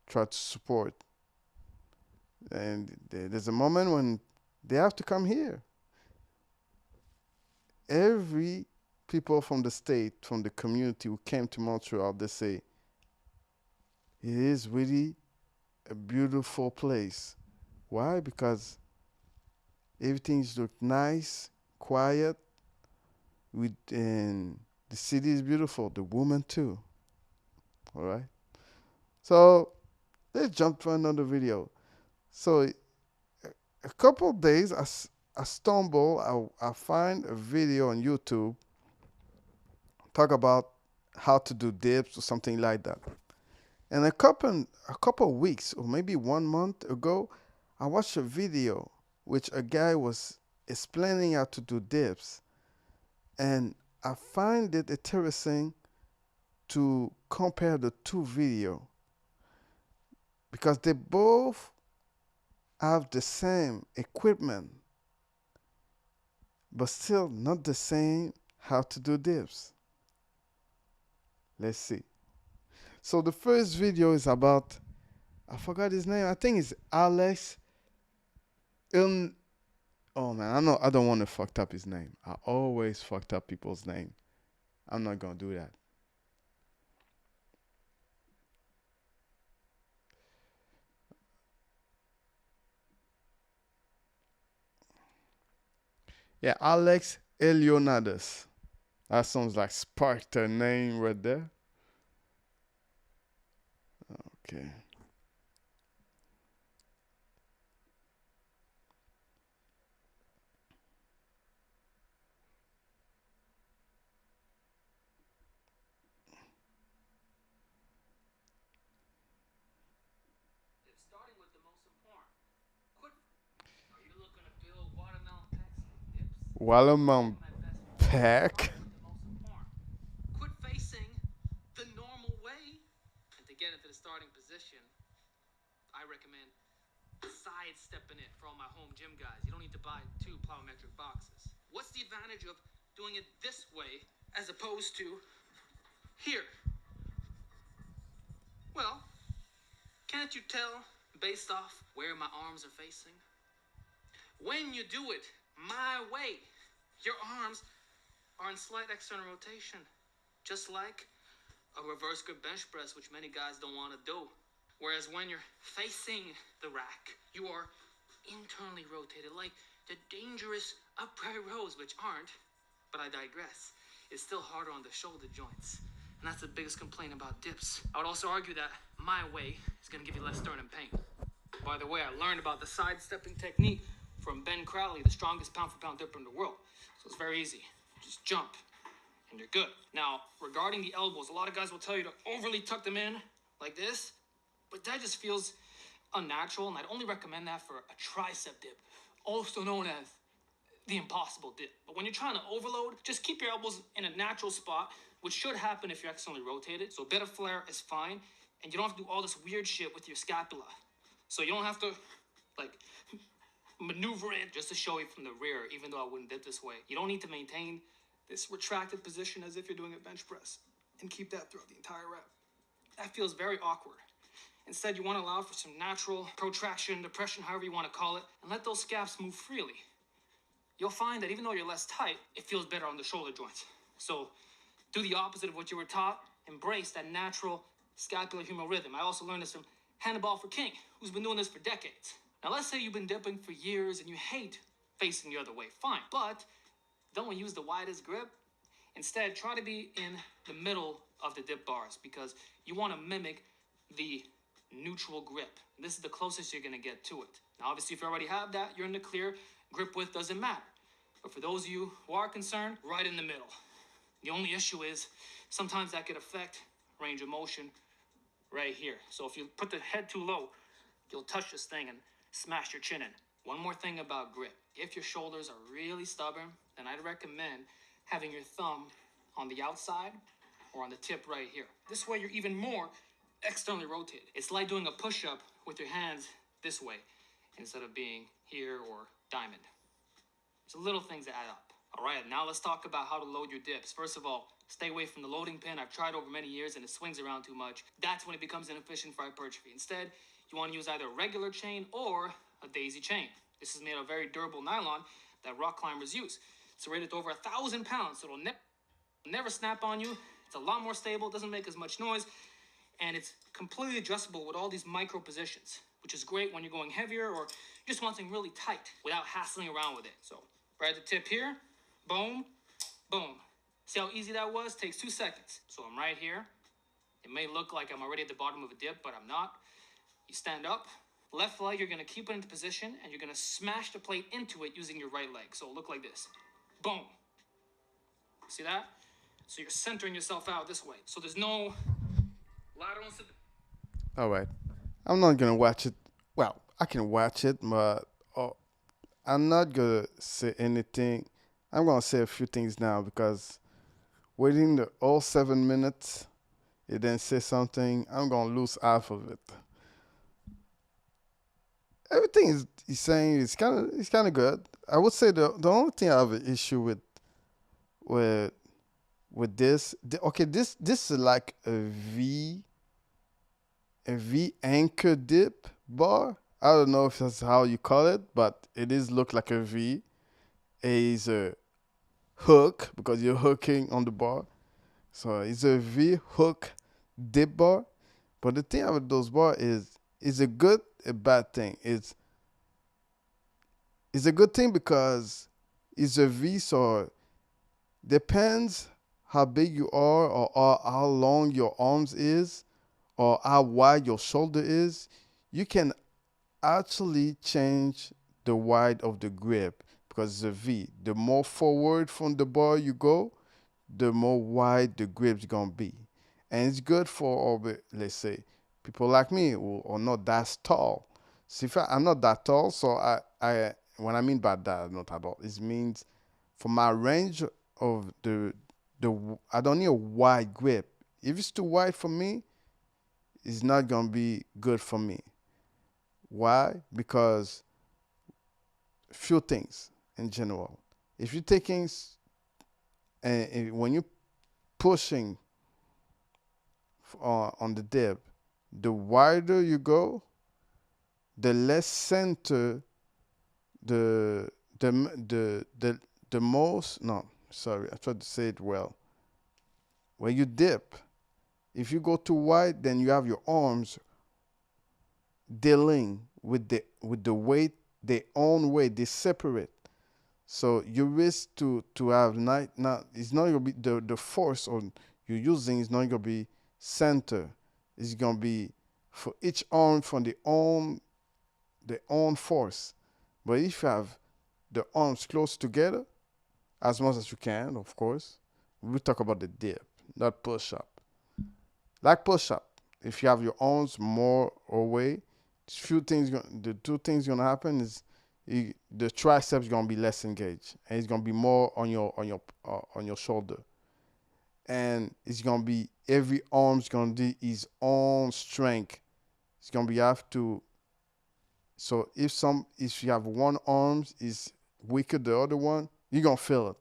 Try to support. And there's a moment when they have to come here. Every people from the state, from the community who came to Montreal, they say, it is really a beautiful place. Why? Because everything's look nice, quiet, and the city is beautiful. The woman too. All right. So let's jump to another video. So a couple of days, I stumble, I find a video on YouTube talk about how to do dips or something like that. And a couple of weeks or maybe 1 month ago, I watched a video which a guy was explaining how to do dips, and I find it interesting to compare the two videos because they both have the same equipment, but still not the same how to do dips. Let's see. So the first video is about, I forgot his name. I think it's Alex. Oh man, I don't want to fuck up his name. I always fucked up people's name. I'm not gonna do that. Yeah, Alex Elionadis. That sounds like Sparta name right there. Okay. Starting with the most important. Are you looking to build watermelon packs and dips? Watermelon pack. Quit facing the normal way. And to get into the starting position, I recommend sidestepping it for all my home gym guys. You don't need to buy 2 plyometric boxes. What's the advantage of doing it this way as opposed to here? Well, can't you tell based off where my arms are facing? When you do it my way, your arms are in slight external rotation. just like a reverse grip bench press, which many guys don't want to do. Whereas when you're facing the rack, you are internally rotated, like the dangerous upright rows, which aren't, but I digress. It's still harder on the shoulder joints. And that's the biggest complaint about dips. I would also argue that my way is gonna give you less sternum pain. By the way, I learned about the sidestepping technique from Ben Crowley, the strongest pound for pound dipper in the world. So it's very easy. Just jump and you're good. Now, regarding the elbows, a lot of guys will tell you to overly tuck them in like this, but that just feels unnatural, and I'd only recommend that for a tricep dip, also known as the impossible dip. But when you're trying to overload, just keep your elbows in a natural spot, which should happen if you're externally rotated. So a bit of flare is fine, and you don't have to do all this weird shit with your scapula. So you don't have to, like, maneuver it just to show you from the rear, even though I wouldn't dip this way. You don't need to maintain this retracted position as if you're doing a bench press and keep that throughout the entire rep. That feels very awkward. Instead, you want to allow for some natural protraction, depression, however you want to call it, and let those scaps move freely. You'll find that even though you're less tight, it feels better on the shoulder joints. So do the opposite of what you were taught. Embrace that natural scapular-humeral rhythm. I also learned this from Hannibal for King, who's been doing this for decades. Now, let's say you've been dipping for years and you hate facing the other way. Fine, but don't use the widest grip. Instead, try to be in the middle of the dip bars because you want to mimic the neutral grip. This is the closest you're going to get to it. Now, obviously, if you already have that, you're in the clear. Grip width doesn't matter. But for those of you who are concerned, right in the middle. The only issue is sometimes that could affect range of motion right here. So if you put the head too low, you'll touch this thing and smash your chin in. One more thing about grip. If your shoulders are really stubborn, then I'd recommend having your thumb on the outside or on the tip right here. This way you're even more externally rotated. It's like doing a push-up with your hands this way instead of being here or diamond. So little things that add up. All right, now let's talk about how to load your dips. First of all, stay away from the loading pin. I've tried over many years and it swings around too much. That's when it becomes inefficient for hypertrophy. Instead, you want to use either a regular chain or a daisy chain. This is made of very durable nylon that rock climbers use. It's rated to over 1,000 pounds, so it'll never snap on you. It's a lot more stable, doesn't make as much noise, and it's completely adjustable with all these micro positions, which is great when you're going heavier or you just want something really tight without hassling around with it. So right at the tip here, boom, boom. See how easy that was? Takes 2 seconds. So I'm right here. It may look like I'm already at the bottom of a dip, but I'm not. You stand up. Left leg, you're going to keep it into position, and you're going to smash the plate into it using your right leg. So it'll look like this. Boom. See that? So you're centering yourself out this way. So there's no lateral. All right. I'm not going to watch it. Well, I can watch it, but I'm not going to say anything. I'm going to say a few things now because waiting the all 7 minutes, it then say something, I'm going to lose half of it. Everything he's saying is kind of good. I would say the only thing I have an issue with this, this is like a V anchor dip bar. I don't know if that's how you call it, but it is look like a V. Is a hook because you're hooking on the bar, so it's a V hook dip bar. But the thing about those bars is a good, a bad thing. It's a good thing because it's a V, so depends how big you are or how long your arms is or how wide your shoulder is, you can actually change the wide of the grip because it's a V. The more forward from the bar you go, the more wide the grip's gonna be. And it's good for, let's say, people like me who are not that tall. See, if I'm not that tall, so I when I mean by that, not at all, it means for my range of the I don't need a wide grip. If it's too wide for me, it's not gonna be good for me. Why? Because few things in general. If you're taking and when you're pushing on the dip, the wider you go, the less center the most, no, sorry, I tried to say it well. when you dip, if you go too wide, then you have your arms dealing with the weight, their own weight, they separate. So you risk to have not it's not gonna be the force on you're using is not gonna be center. It's gonna be for each arm from their own force. But if you have the arms close together, as much as you can, of course, we talk about the dip, not push up. Like push up, if you have your arms more away, the two things gonna happen is the triceps gonna be less engaged, and it's gonna be more on your shoulder, and it's gonna be every arm's gonna do its own strength. It's gonna be have to. So if you have one arm is weaker the other one, you're gonna feel it.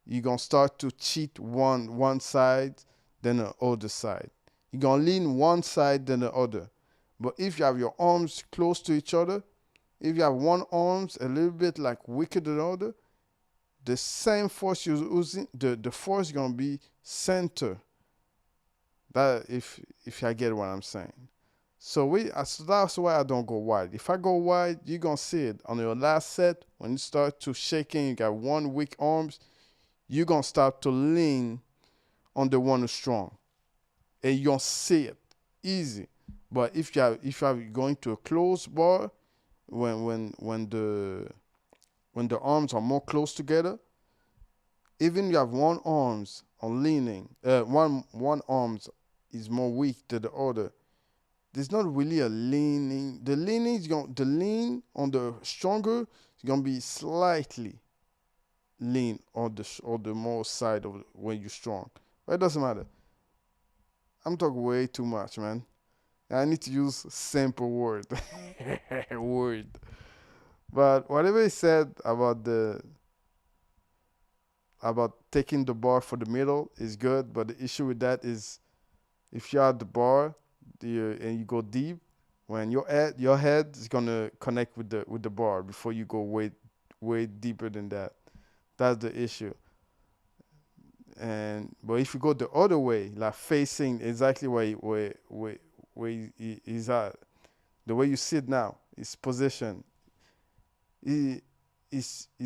You're gonna start to cheat one side, then the other side. You're gonna lean one side, then the other. But if you have your arms close to each other, if you have one arms a little bit like weaker than the other, the same force you're using, the force is gonna be center. That if I get what I'm saying. So that's why I don't go wide. If I go wide, you're gonna see it on your last set when you start to shaking. You got one weak arms, you're gonna start to lean on the one who's strong, and you're gonna see it easy. But if you are going to a closed bar, when the arms are more close together, even you have one arms on leaning, one arms is more weak than the other. There's not really a leaning. The lean on the stronger is gonna be slightly lean on the more side of when you're strong. But it doesn't matter. I'm talking way too much, man. I need to use simple word. Word. But whatever he said about taking the bar for the middle is good, but the issue with that is if you're at the bar and you go deep, when your head is gonna connect with the bar before you go way deeper than that. That's the issue. But if you go the other way, like facing exactly where he's at, the way you sit now, his position, he's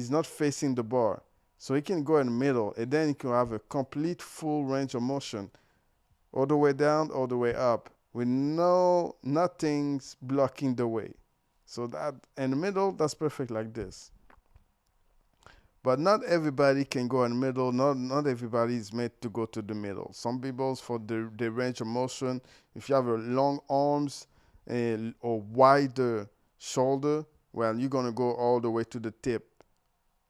not facing the bar, so he can go in the middle, and then he can have a complete full range of motion, all the way down, all the way up, with nothing's blocking the way. So that in the middle, that's perfect like this. But not everybody can go in the middle. Not everybody is made to go to the middle. Some people, for the range of motion, if you have a long arms or wider shoulder, well, you're gonna go all the way to the tip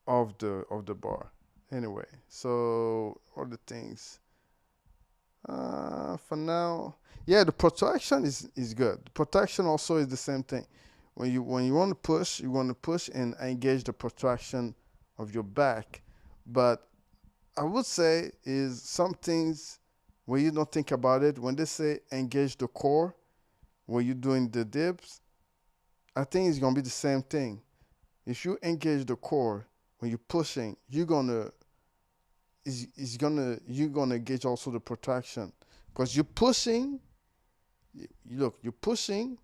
of the bar. Anyway, so other things. For now, yeah, the protraction is good. The protraction also is the same thing. When you want to push and engage the protraction of your back. But I would say is some things where you don't think about it. When they say engage the core, when you're doing the dips, I think it's gonna be the same thing. If you engage the core when you're pushing, you're gonna engage also the protraction, because you're pushing. You're pushing,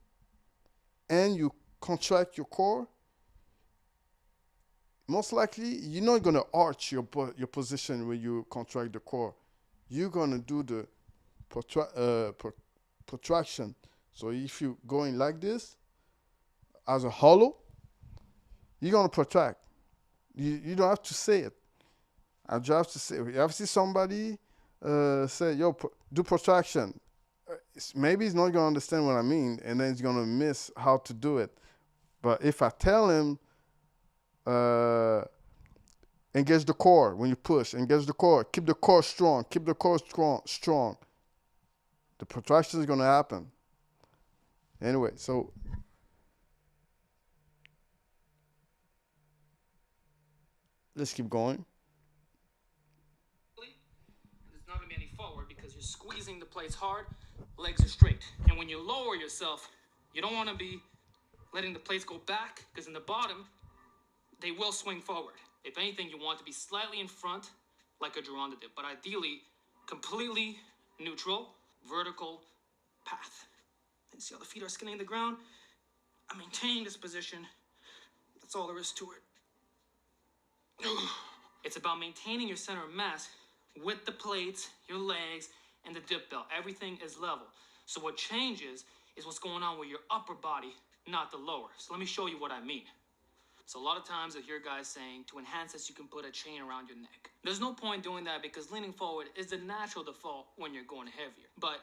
and you contract your core. Most likely, you're not gonna arch your position when you contract the core. You're gonna do the protraction. So if you're going like this, as a hollow, you're gonna protract. You don't have to say it. I just have to say. You have to see somebody say, "Yo, do protraction." Maybe he's not gonna understand what I mean, and then he's gonna miss how to do it. But if I tell him, engage the core when you push, engage the core, keep the core strong, strong. The protraction is gonna happen. Anyway, so let's keep going. There's not gonna be any forward because you're squeezing the plates hard, legs are straight. And when you lower yourself, you don't want to be letting the plates go back, because in the bottom, they will swing forward. If anything, you want to be slightly in front, like a Duranda dip, but ideally completely neutral, vertical path. And see how the feet are skinning the ground? I'm maintaining this position. That's all there is to it. It's about maintaining your center of mass with the plates, your legs, and the dip belt. Everything is level. So what changes is what's going on with your upper body, not the lower. So let me show you what I mean. So a lot of times I hear guys saying to enhance this, you can put a chain around your neck. There's no point doing that because leaning forward is the natural default when you're going heavier. But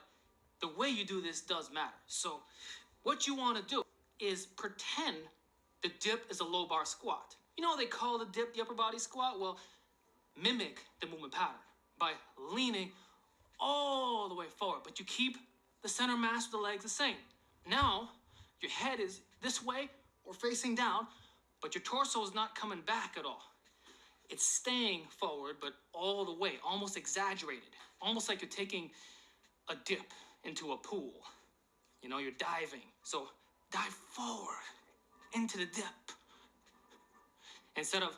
the way you do this does matter. So what you want to do is pretend the dip is a low bar squat. You know how they call the dip the upper body squat? Well, mimic the movement pattern by leaning all the way forward, but you keep the center mass of the legs the same. Now, your head is this way or facing down, but your torso is not coming back at all. It's staying forward, but all the way, almost exaggerated. Almost like you're taking a dip into a pool. You know, you're diving. So dive forward into the dip. Instead of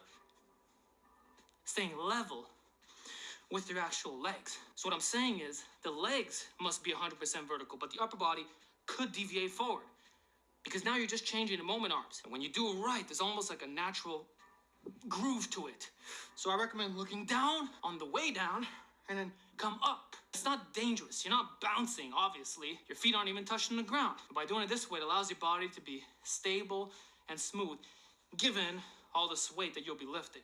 staying level with your actual legs. So what I'm saying is the legs must be 100% vertical, but the upper body could deviate forward. Because now you're just changing the moment arms. And when you do it right, there's almost like a natural groove to it. So I recommend looking down on the way down and then come up. It's not dangerous. You're not bouncing, obviously. Your feet aren't even touching the ground. But by doing it this way, it allows your body to be stable and smooth, given all this weight that you'll be lifting.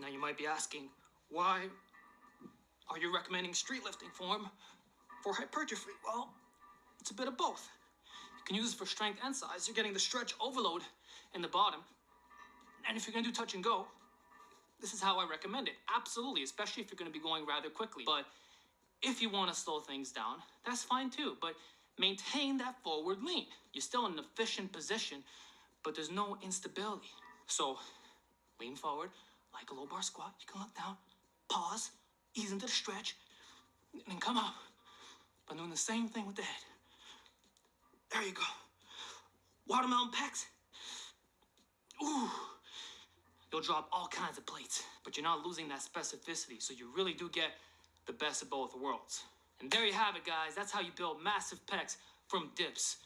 Now you might be asking, why are you recommending street lifting form for hypertrophy? Well, it's a bit of both. You can use this for strength and size. You're getting the stretch overload in the bottom. And if you're going to do touch and go, this is how I recommend it. Absolutely, especially if you're going to be going rather quickly. But if you want to slow things down, that's fine too. But maintain that forward lean. You're still in an efficient position, but there's no instability. So lean forward like a low bar squat. You can look down, pause, ease into the stretch, and then come up. But doing the same thing with the head. There you go. Watermelon pecs. Ooh. You'll drop all kinds of plates, but you're not losing that specificity, so you really do get the best of both worlds. And there you have it, guys. That's how you build massive pecs from dips.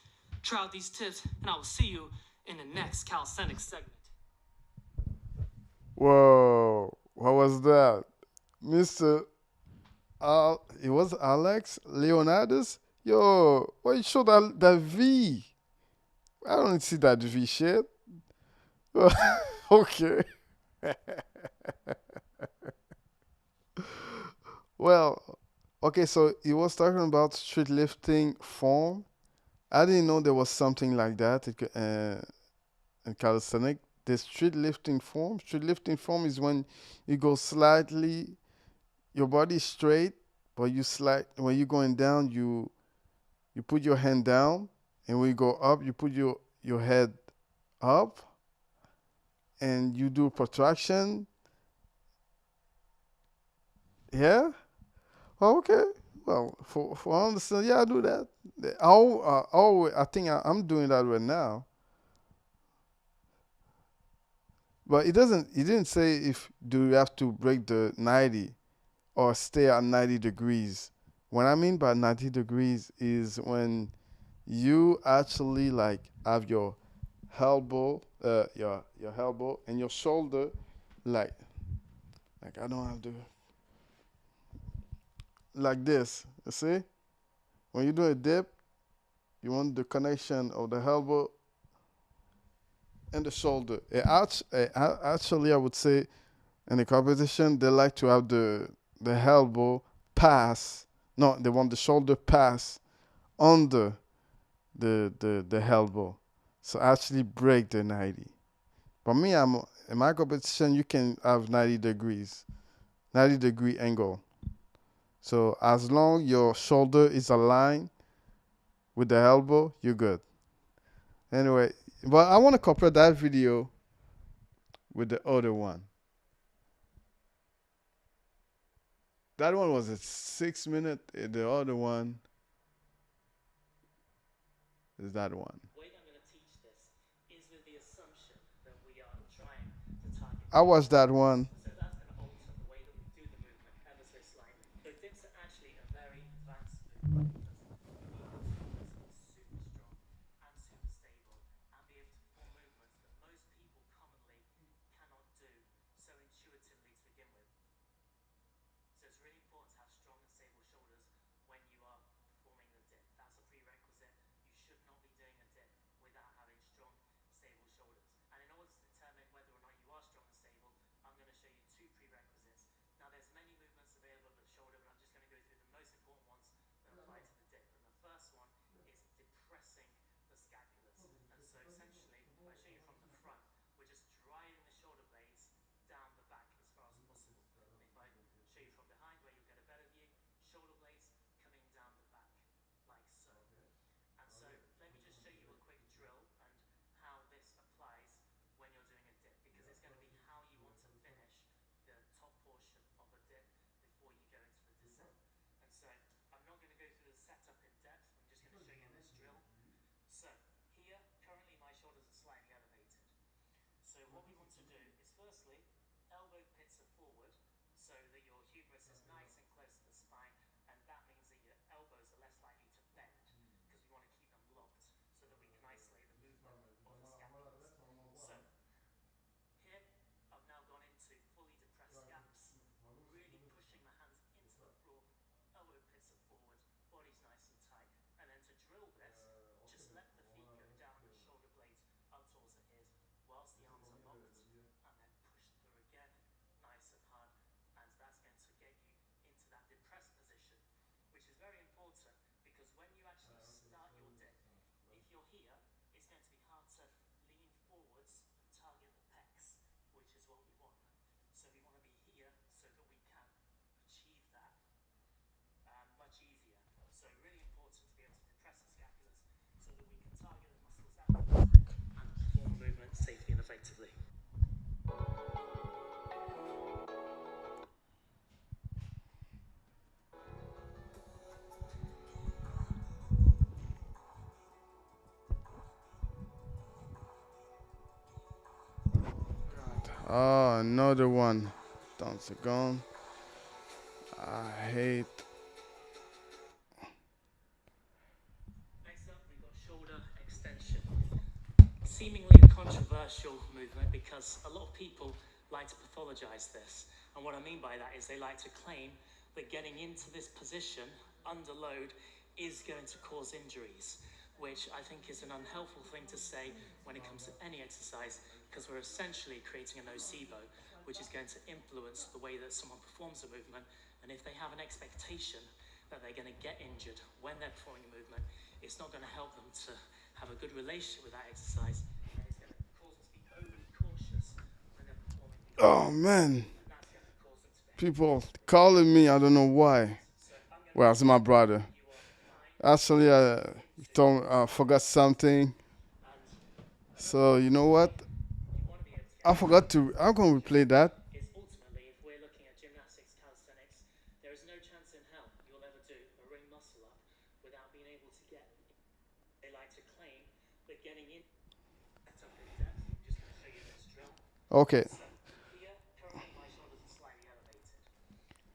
Try out these tips, and I will see you in the next calisthenics segment. Whoa, what was that? Mr. It was Alex Leonardus? Yo, why you show that V? I don't see that V shit. Okay. Well, okay, so he was talking about street lifting form. I didn't know there was something like that in calisthenics. The street lifting form. Street lifting form is when you go slightly, your body is straight, but you slide when you're going down, you put your hand down, and when you go up, you put your head up, and you do protraction. Yeah. Oh, okay. Well, for understand, yeah, I do that. I think I'm doing that right now. But it didn't say if do you have to break the 90 or stay at 90 degrees. What I mean by 90 degrees is when you actually like have your elbow, your elbow and your shoulder, like I don't have to, like this. You see, when you do a dip, you want the connection of the elbow and the shoulder. Actually, I would say in the competition, they like to have the elbow pass. No, they want the shoulder pass under the elbow. So actually break the 90. For me, in my competition, you can have 90 degrees, 90-degree angle. So as long your shoulder is aligned with the elbow, you're good. Anyway, but I want to compare that video with the other one. That one was a 6 minute. The other one is that one. The way I'm going to teach this is with the assumption that we are trying to target. I watched that one. So that's going to alter the way that we do the movement ever so slightly. So dips are actually a very advanced movement because you need the shoulders to be super strong and super stable and be able to perform movements that most people commonly cannot do so intuitively to begin with. So it's really important to have strong and stable shoulders when you are performing the dip. That's a prerequisite. You should not be doing a dip without having strong, stable shoulders. And in order to determine whether or not you are strong and stable, I'm going to show you two prerequisites. Now there's many movements available at the shoulder, but I'm just going to go through the most important ones that apply to the dip. And the first one is depressing the scapulars. And so essentially, if I show you from the front, we're just driving the shoulder blades down the back as far as possible. And if I show you from behind where you'll get a better view, shoulder blades coming down the back, like so. And so let me just show you a quick drill and how this applies when you're doing a dip, because it's going to be how you want to finish the top portion of a dip before you go into the descent. And so I'm not going to go through the setup in depth, I'm just going to show you this drill. So here, currently my shoulders are slightly elevated. So what we want to do is firstly, elbow pits are forward so that your humerus is nice and close to the spine, and that means that your elbows are less likely to bend because we want to keep them locked so that we can isolate the movement of the scapulars. So here, I've now gone into fully depressed scaps, really pushing my hands into the floor, elbow pits are forward, body's nice and tight. And then to drill this, just let the feet go down and shoulder blades up towards the ears whilst the arms are locked, and then push through again, nice and hard. And that's going to get you into that depressed position, which is very important because when you actually start your dip, if you're here, it's going to be hard to lean forwards and target the pecs, which is what we want. So we want to be here so that we can achieve that much easier. So really important to be able to depress the scapulars so that we can target the muscles that we want and perform movement safely and effectively. Oh, another one. Dance gone. I hate. Next up, we've got shoulder extension. Seemingly a controversial movement because a lot of people like to pathologize this. And what I mean by that is they like to claim that getting into this position under load is going to cause injuries, which I think is an unhelpful thing to say when it comes to any exercise, because we're essentially creating a nocebo, which is going to influence the way that someone performs a movement. And if they have an expectation that they're going to get injured when they're performing a movement, it's not going to help them to have a good relationship with that exercise, and it's going to cause them to be overly cautious when they're performing these Oh movements, man, and that's going to cause them to behave. people calling me. I don't know why. So I'm going to Well, it's my brother. you are fine, Actually, I forgot something. and So you know what? you want to be able to I get forgot to. I'm gonna replay that. is ultimately, if we're looking at gymnastics, calisthenics, there is no chance in hell you'll ever do a ring muscle up without being able to get. They like to claim that getting in setup in depth. I'm just going to show you this drill. Okay. So here, currently my shoulders are slightly elevated.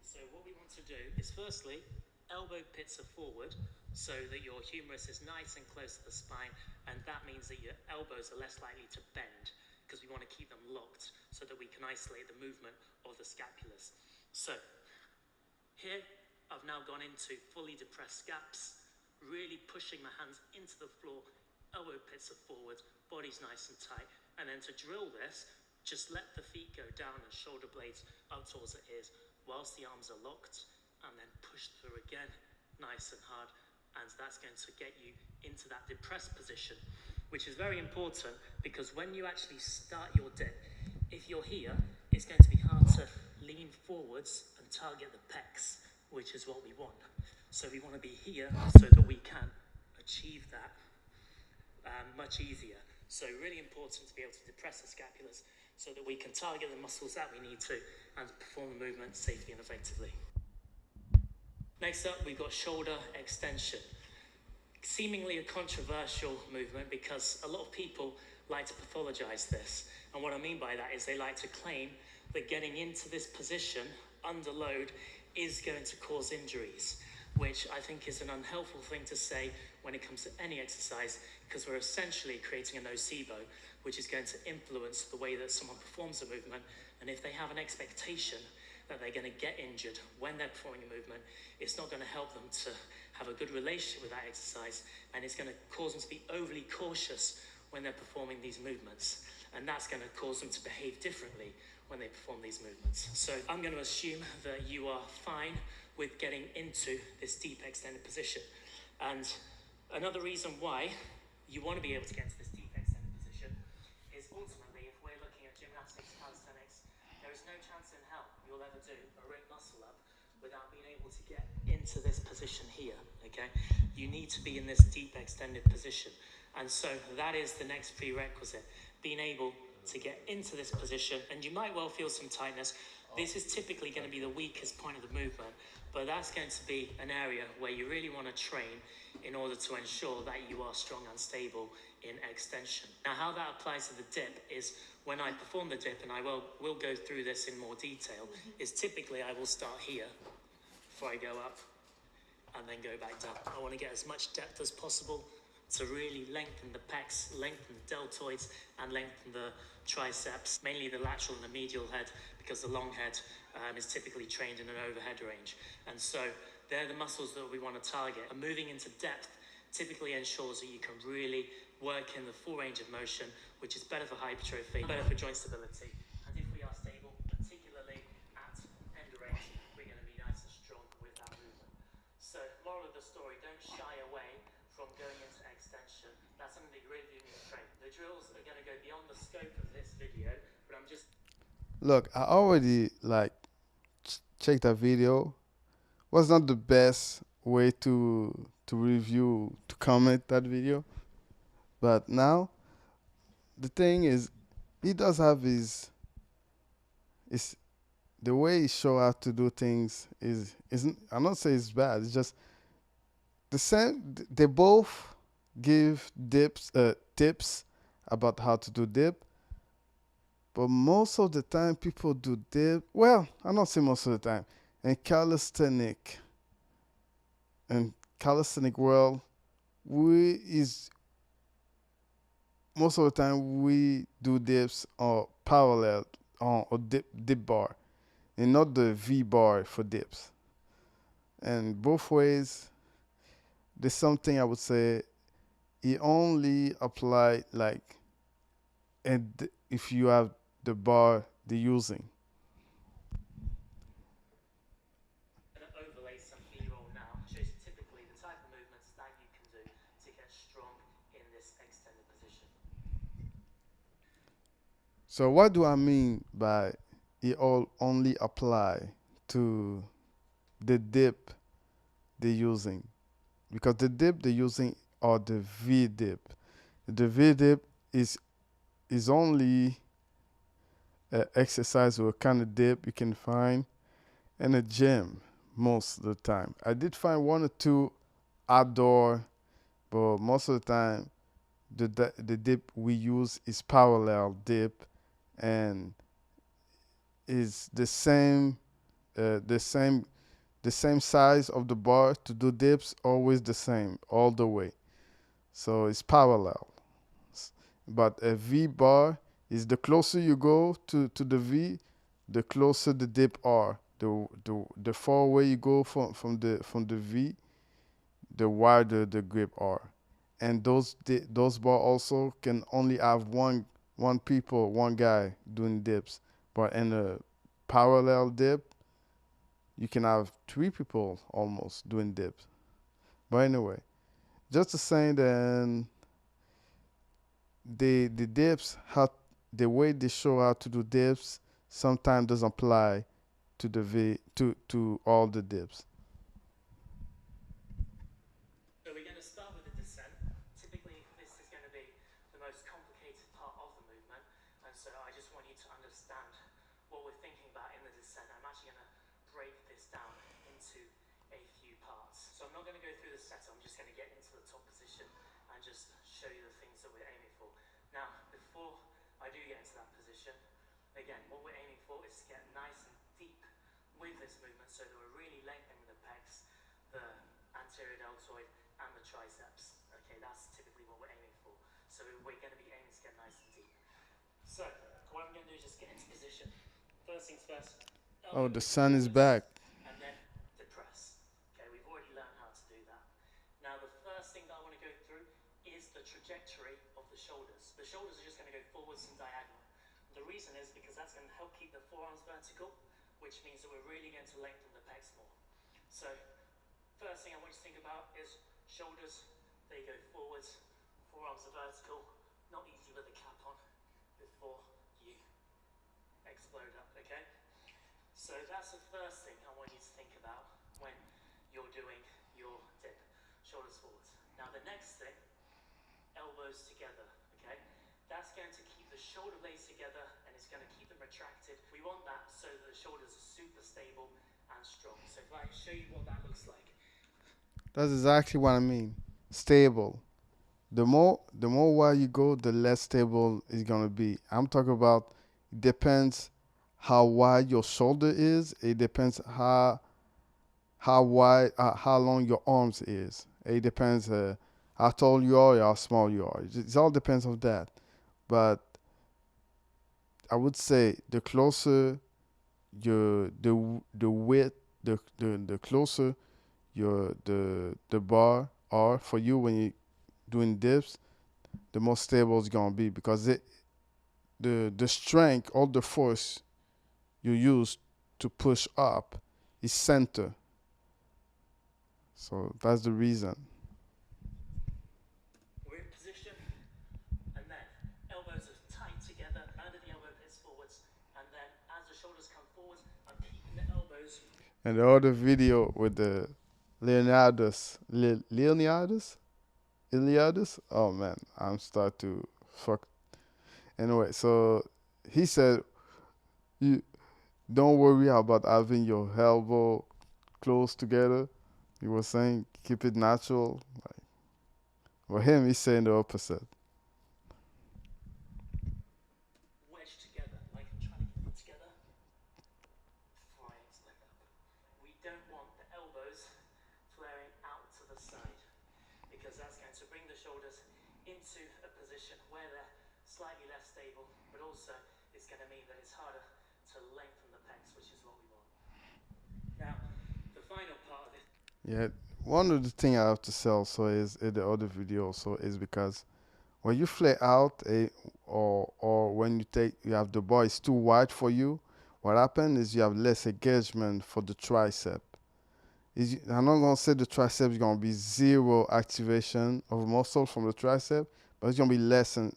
So what we want to do is firstly, elbow pits are forward so that your humerus is nice and close to the spine, and that means that your elbows are less likely to bend because we want to keep them locked so that we can isolate the movement of the scapulars. So here, I've now gone into fully depressed scaps, really pushing my hands into the floor, elbow pits are forward, body's nice and tight. And then to drill this, just let the feet go down and shoulder blades up towards the ears whilst the arms are locked, and then push through again, nice and hard. And that's going to get you into that depressed position, which is very important because when you actually start your dip, if you're here, it's going to be hard to lean forwards and target the pecs, which is what we want. So we want to be here so that we can achieve that much easier. So really important to be able to depress the scapulars so that we can target the muscles that we need to and perform the movement safely and effectively. Next up, we've got shoulder extension. Seemingly a controversial movement because a lot of people like to pathologize this. And what I mean by that is they like to claim that getting into this position under load is going to cause injuries, which I think is an unhelpful thing to say when it comes to any exercise, because we're essentially creating a nocebo, which is going to influence the way that someone performs a movement. And if they have an expectation that they're going to get injured when they're performing a movement, it's not going to help them to have a good relationship with that exercise, and it's going to cause them to be overly cautious when they're performing these movements, and that's going to cause them to behave differently when they perform these movements. So I'm going to assume that you are fine with getting into this deep extended position. And another reason why you want to be able to get to this deep extended position is ultimately, if we're looking at gymnastics, calisthenics, there is no chance in hell you'll ever do a ring muscle up without being able to get into this position here, okay? You need to be in this deep extended position. And so that is the next prerequisite, being able to get into this position. And you might well feel some tightness. This is typically going to be the weakest point of the movement, but that's going to be an area where you really want to train in order to ensure that you are strong and stable in extension. Now, how that applies to the dip is when I perform the dip, and I will go through this in more detail, is typically I will start here before I go up and then go back down. I want to get as much depth as possible to really lengthen the pecs, lengthen the deltoids, and lengthen the triceps, mainly the lateral and the medial head, because the long head is typically trained in an overhead range. And so they're the muscles that we want to target. And moving into depth typically ensures that you can really work in the full range of motion, which is better for hypertrophy, better for joint stability. And if we are stable, particularly at end range, we're going to be nice and strong with that movement. So, moral of the story, don't shy away from going into extension. That's something that you really do need to train. The drills are going to go beyond the scope of this video, but I'm just... Look, I already checked that video. Was not the best way to review, to comment that video, but now the thing is, he does have his the way he show how to do things isn't, I'm not saying it's bad, it's just the same. They both give tips about how to do dip, but most of the time people do dip, well, I'm not saying most of the time, in calisthenic world, most of the time we do dips or parallel or dip bar, and not the V bar for dips. And both ways, there's something I would say it only apply like, and if you have the bar they're using. I'm going to overlay some B-roll now. Shows you typically the type of movements that you can do to get strong in this extended position. So what do I mean by it all only apply to the dip they're using? Because the dip they're using are the V dip. The V dip is only an exercise or a kind of dip you can find in a gym most of the time. I did find one or two outdoor, but most of the time the dip we use is parallel dip, and is the same size of the bar to do dips, always the same all the way. So it's parallel. But a V bar is the closer you go to the V, the closer the dip are. The far away you go from the V, the wider the grip are. And those bar also can only have one guy doing dips. But in a parallel dip, you can have 3 people almost doing dips. But anyway, just to say that the dips, the way they show how to do dips sometimes doesn't apply to to all the dips. So we're going to start with the descent. Typically, this is going to be the most complicated part of the movement, and so I just want you to understand what we're thinking about in the descent. I'm actually going to break this down into a few parts. So I'm not going to go through the set, I'm just going to get into the top position and just show you the things that we're aiming for. Now, before I do get into that position, again, what we're aiming for is to get nice and deep with this movement so that we're really the anterior deltoid and the triceps. Okay, that's typically what we're aiming for. So we're going to be aiming to get nice and deep. So what I'm going to do is just get into position. First things first. Oh, the sun is back. And then depress. Okay, we've already learned how to do that. Now the first thing that I want to go through is the trajectory of the shoulders. The shoulders are just going to go forwards and diagonal. The reason is because that's going to help keep the forearms vertical, which means that we're really going to lengthen the pecs more. So first thing I want you to think about is shoulders, they go forwards, forearms are vertical, not easy with a cap on before you explode up, okay? So that's the first thing I want you to think about when you're doing your dip, shoulders forwards. Now the next thing, elbows together, okay? That's going to keep the shoulder blades together and it's going to keep them retracted. We want that so that the shoulders are super stable and strong. So if I show you what that looks like. That's exactly what I mean. Stable. The more wide you go, the less stable it's gonna be. I'm talking about, it depends how wide your shoulder is. It depends how wide, how long your arms is. It depends how tall you are, how small you are. It all depends on that. But I would say the closer the width, the closer the bar are for you when you doing dips, the more stable it's gonna be, because the strength, all the force you use to push up is center. So that's the reason. We're in position, and then elbows are tight together, under the elbow pits forwards, and then as the shoulders come forwards, I'm keeping the elbows. And the other video with the Leonidas. Oh man, I'm start to fuck. Anyway, so he said, you don't worry about having your elbow close together. He was saying keep it natural. Like, for him, he's saying the opposite. Wedged together, like I'm trying to get them together before I extend up. We don't want the elbows flaring out to the side, because that's going to bring the shoulders into a position where they're slightly less stable, but also it's going to mean that it's harder to lengthen the pecs, which is what we want. Now, the final part of this. Yeah, one of the things I have to say also is in the other video also is because when you flare out or when you have the bar is too wide for you, what happens is you have less engagement for the tricep. I'm not gonna say the tricep is gonna be zero activation of muscle from the tricep, but it's gonna be less and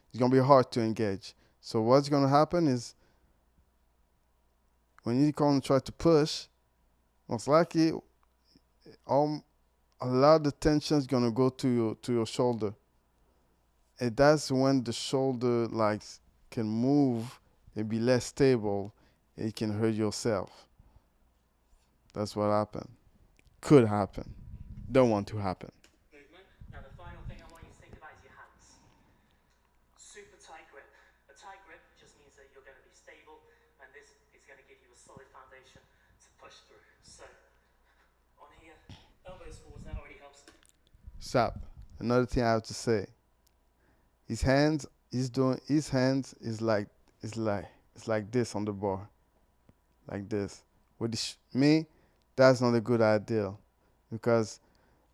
it's gonna be hard to engage. So what's gonna happen is when you come and try to push, most likely a lot of the tension is gonna go to your shoulder, and that's when the shoulder like can move and be less stable. It can hurt yourself. That's what happened. Could happen. Don't want to happen. Movement. Now the final thing I want you to think about is your hands. Super tight grip. A tight grip just means that you're going to be stable, and this is going to give you a solid foundation to push through. So on here, elbows forwards, that already helps. Stop. Another thing I have to say. His hands is like this on the bar, like this. With me, that's not a good idea, because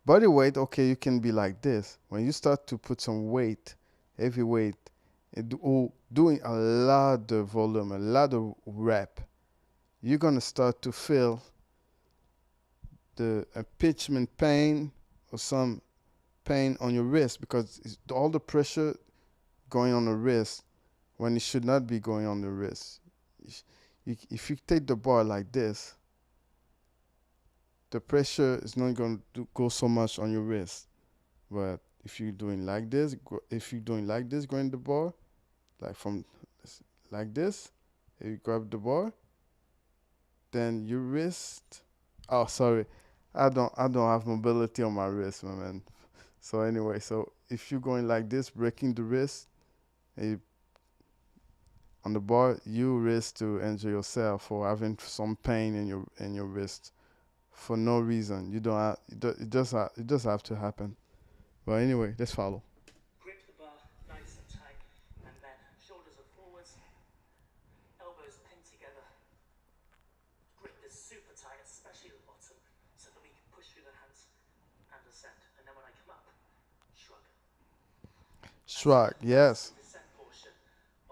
body weight, okay, you can be like this. When you start to put some weight, heavy weight, doing a lot of volume, a lot of rep, you're gonna start to feel the impingement pain or some pain on your wrist, because it's all the pressure going on the wrist when it should not be going on the wrist. If you take the bar like this, the pressure is not going to go so much on your wrist. But if you're doing like this, going the bar, like from like this, if you grab the bar, then your wrist. Oh, sorry, I don't have mobility on my wrist, my man. So anyway, so if you're going like this, breaking the wrist, on the bar, you risk to injure yourself or having some pain in your wrist for no reason. You don't have, it just have to happen. But anyway, let's follow. Grip the bar nice and tight, and then shoulders are forwards, elbows pinned together. Grip this super tight, especially the bottom, so that we can push through the hands and ascend. And then when I come up, shrug. Shrug, yes. Descent portion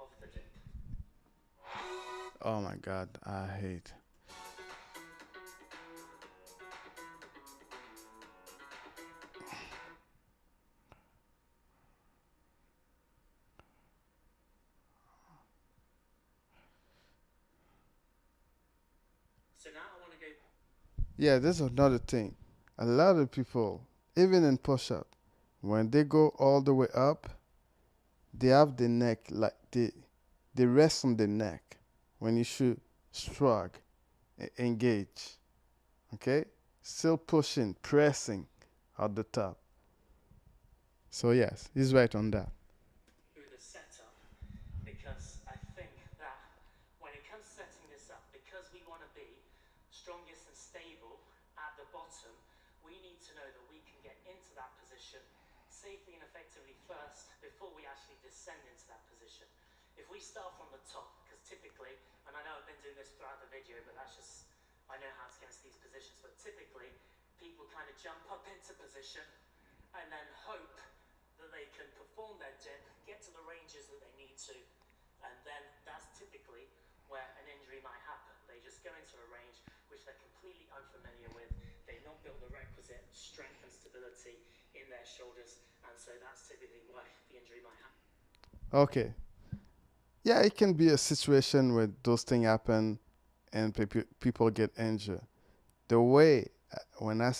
of the dip. Oh my God, I hate. So now I want to go. Yeah, there's another thing. A lot of people, even in push-up, when they go all the way up, they have the neck like they rest on the neck when you should shrug, engage. Okay, still pushing, pressing at the top. So yes, he's right on that. Through the setup, because I think that when it comes to setting this up, because we want to be strongest and stable at the bottom, we need to know that we can get into that position safely and effectively first before we actually descend into that position. If we start from the top, because typically, and I know I've been doing this throughout the video, but that's just, I know how to get into these positions, but typically people kind of jump up into position and then hope that they can perform their dip, get to the ranges that they need to, and then that's typically where an injury might happen. They just go into a range which they're completely unfamiliar with. They've not built the requisite strength and stability in their shoulders, and so that's typically why the injury might happen. Okay. Yeah, it can be a situation where those things happen and people get injured. The way when I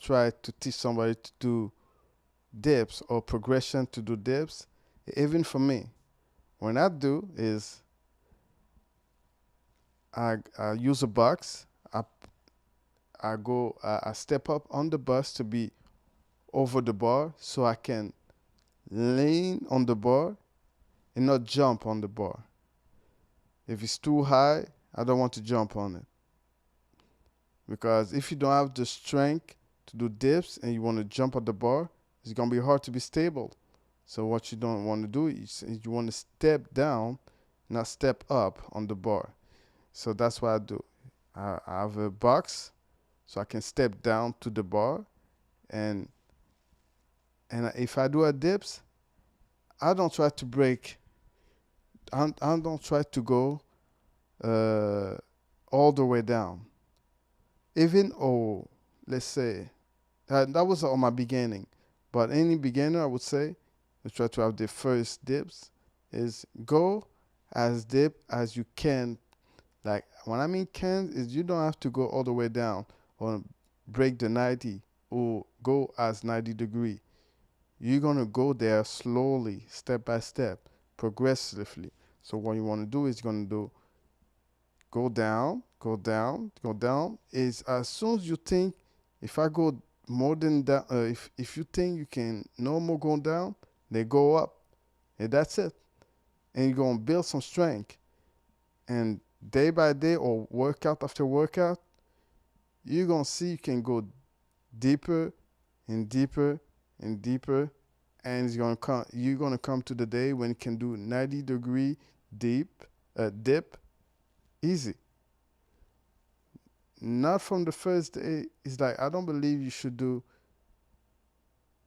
try to teach somebody to do dips or progression to do dips, even for me, when I do is I use a box. I step up on the bus to be over the bar so I can lean on the bar and not jump on the bar. If it's too high, I don't want to jump on it. Because if you don't have the strength to do dips and you want to jump at the bar, it's going to be hard to be stable. So what you don't want to do is you want to step down, not step up on the bar. So that's what I do. I have a box so I can step down to the bar, and if I do a dips, I don't try to break. I don't try to go all the way down. Even let's say that was on my beginning, but any beginner I would say, to try to have the first dips is go as deep as you can. Like when I mean can is you don't have to go all the way down or break the 90 or go as 90 degree. You're gonna go there slowly, step by step, progressively. So what you want to do is you're gonna do go down, go down, go down. Is as soon as you think if I go more than that, if you think you can no more go down, they go up, and that's it. And you're gonna build some strength, and day by day or workout after workout, you're gonna see you can go deeper and deeper and deeper, and it's gonna come. You're gonna come to the day when you can do 90-degree dip, easy. Not from the first day. It's like I don't believe you should do.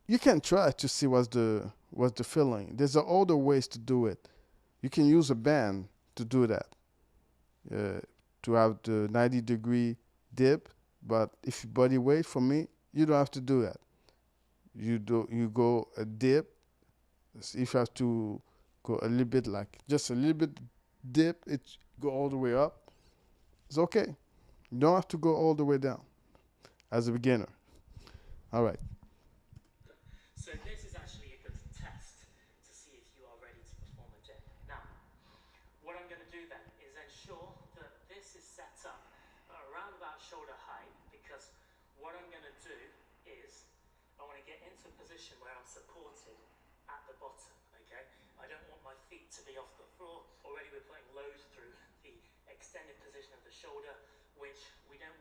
You can try to see what's the feeling. There's other ways to do it. You can use a band to do that. To have the 90-degree dip, but if your body weight, for me, you don't have to do that. You go a dip. If you have to go a little bit, like just a little bit dip, it go all the way up. It's okay. You don't have to go all the way down as a beginner. All right. So this is actually a good test to see if you are ready to perform a dip. Now, what I'm going to do then is ensure that this is set up around about shoulder height, because what I'm going to do is I want to get into a position where I'm supported at the bottom, okay? I don't want my feet to be off the floor. Already we're putting load through the extended position of the shoulder, which we don't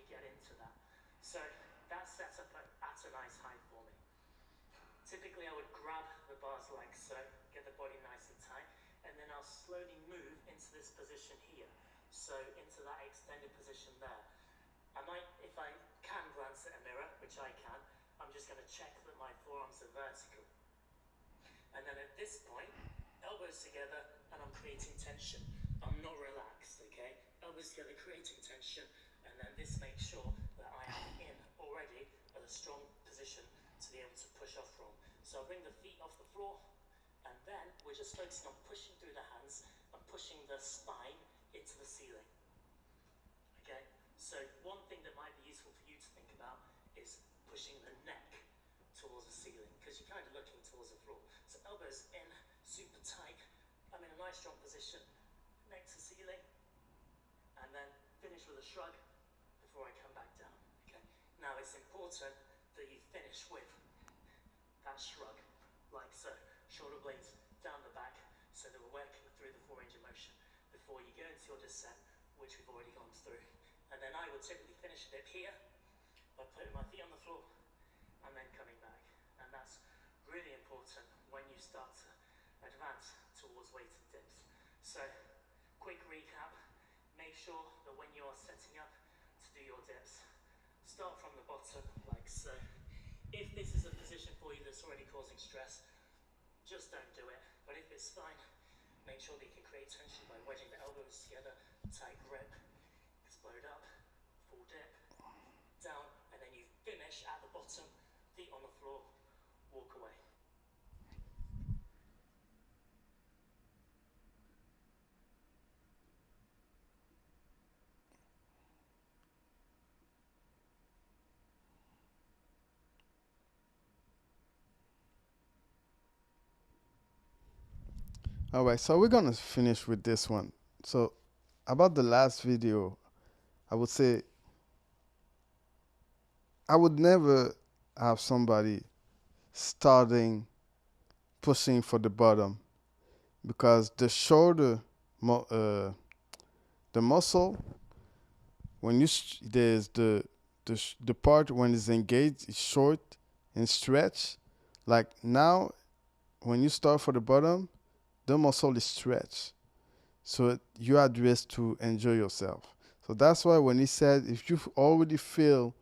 get into that. So that's set up at a nice height for me. Typically I would grab the bars like so, get the body nice and tight, and then I'll slowly move into this position here. So into that extended position there. I might, if I can glance at a mirror, which I can, I'm just going to check that my forearms are vertical. And then at this point, elbows together and I'm creating tension. I'm not relaxed, okay? Elbows together, creating tension, and then this makes sure that I am in already at a strong position to be able to push off from. So I'll bring the feet off the floor, and then we're just focusing on pushing through the hands and pushing the spine into the ceiling. Okay? So one thing that might be useful for you to think about is pushing the neck towards the ceiling, because you're kind of looking towards the floor. So elbows in, super tight. I'm in a nice strong position, neck to ceiling, and then finish with a shrug before I come back down. Okay. Now it's important that you finish with that shrug, like so. Shoulder blades down the back, so that we're working through the full range of motion before you go into your descent, which we've already gone through. And then I would typically finish a dip here by putting my feet on the floor and then coming back. And that's really important when you start to advance towards weighted dips. So, quick recap, make sure that when you are setting up to do your dips, start from the bottom like so. If this is a position for you that's already causing stress, just don't do it. But if it's fine, make sure that you can create tension by wedging the elbows together, tight grip, explode up, full dip, down, and then you finish at the bottom, feet on the floor, walk away. All right, so we're gonna finish with this one. So about the last video, I would say I would never have somebody starting pushing for the bottom, because the shoulder, the muscle, when you there's the part when it's engaged is short and stretch. Like now, when you start for the bottom, the muscle is stretched, so you are at risk to injure yourself. So that's why when he said if you already feel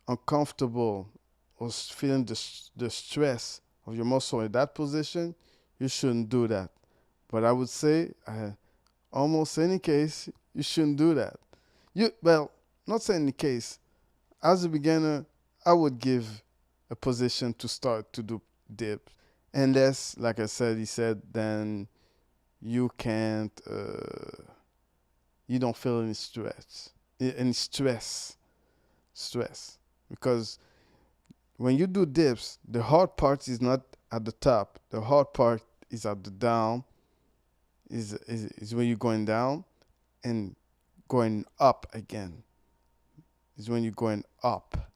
uncomfortable or feeling the stress of your muscle in that position, you shouldn't do that. But I would say, almost any case, you shouldn't do that. Well, not saying any case. As a beginner, I would give a position to start to do dip, unless, like I said, he said, then you can't, you don't feel any stress, because when you do dips, the hard part is not at the top. The hard part is at the down. Is when you're going down and going up again. Is when you're going up.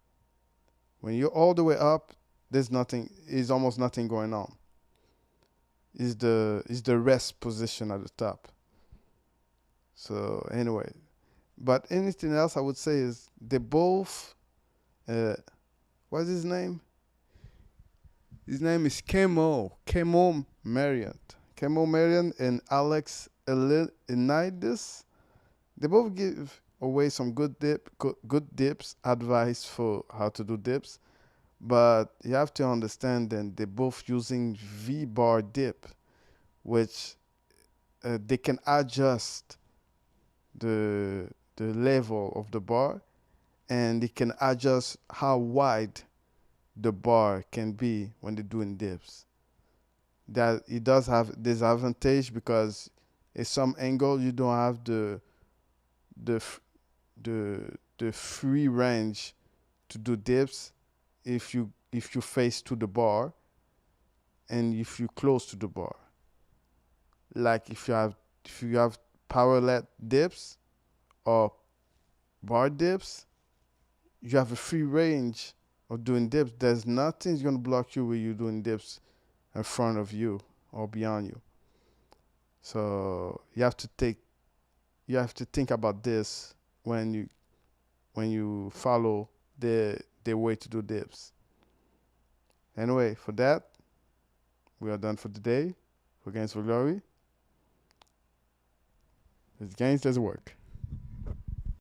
When you're all the way up, there's nothing. Is almost nothing going on. Is the rest position at the top. So anyway, but anything else I would say is they both. What's his name? His name is Kemo Marion. Kemo Marion and Alex Enidis. They both give away some good dips, advice for how to do dips. But you have to understand that they're both using V-bar dip, which they can adjust the level of the bar, and they can adjust how wide the bar can be when they're doing dips. That it does have disadvantage, because at some angle you don't have the free range to do dips if you face to the bar and if you're close to the bar. Like if you have power dips or bar dips, you have a free range of doing dips. There's nothing's gonna block you when you're doing dips in front of you or beyond you. So you have to think about this when when you follow their way to do dips. Anyway, for that, we are done for today. For Gains for Glory. It's Gains does work.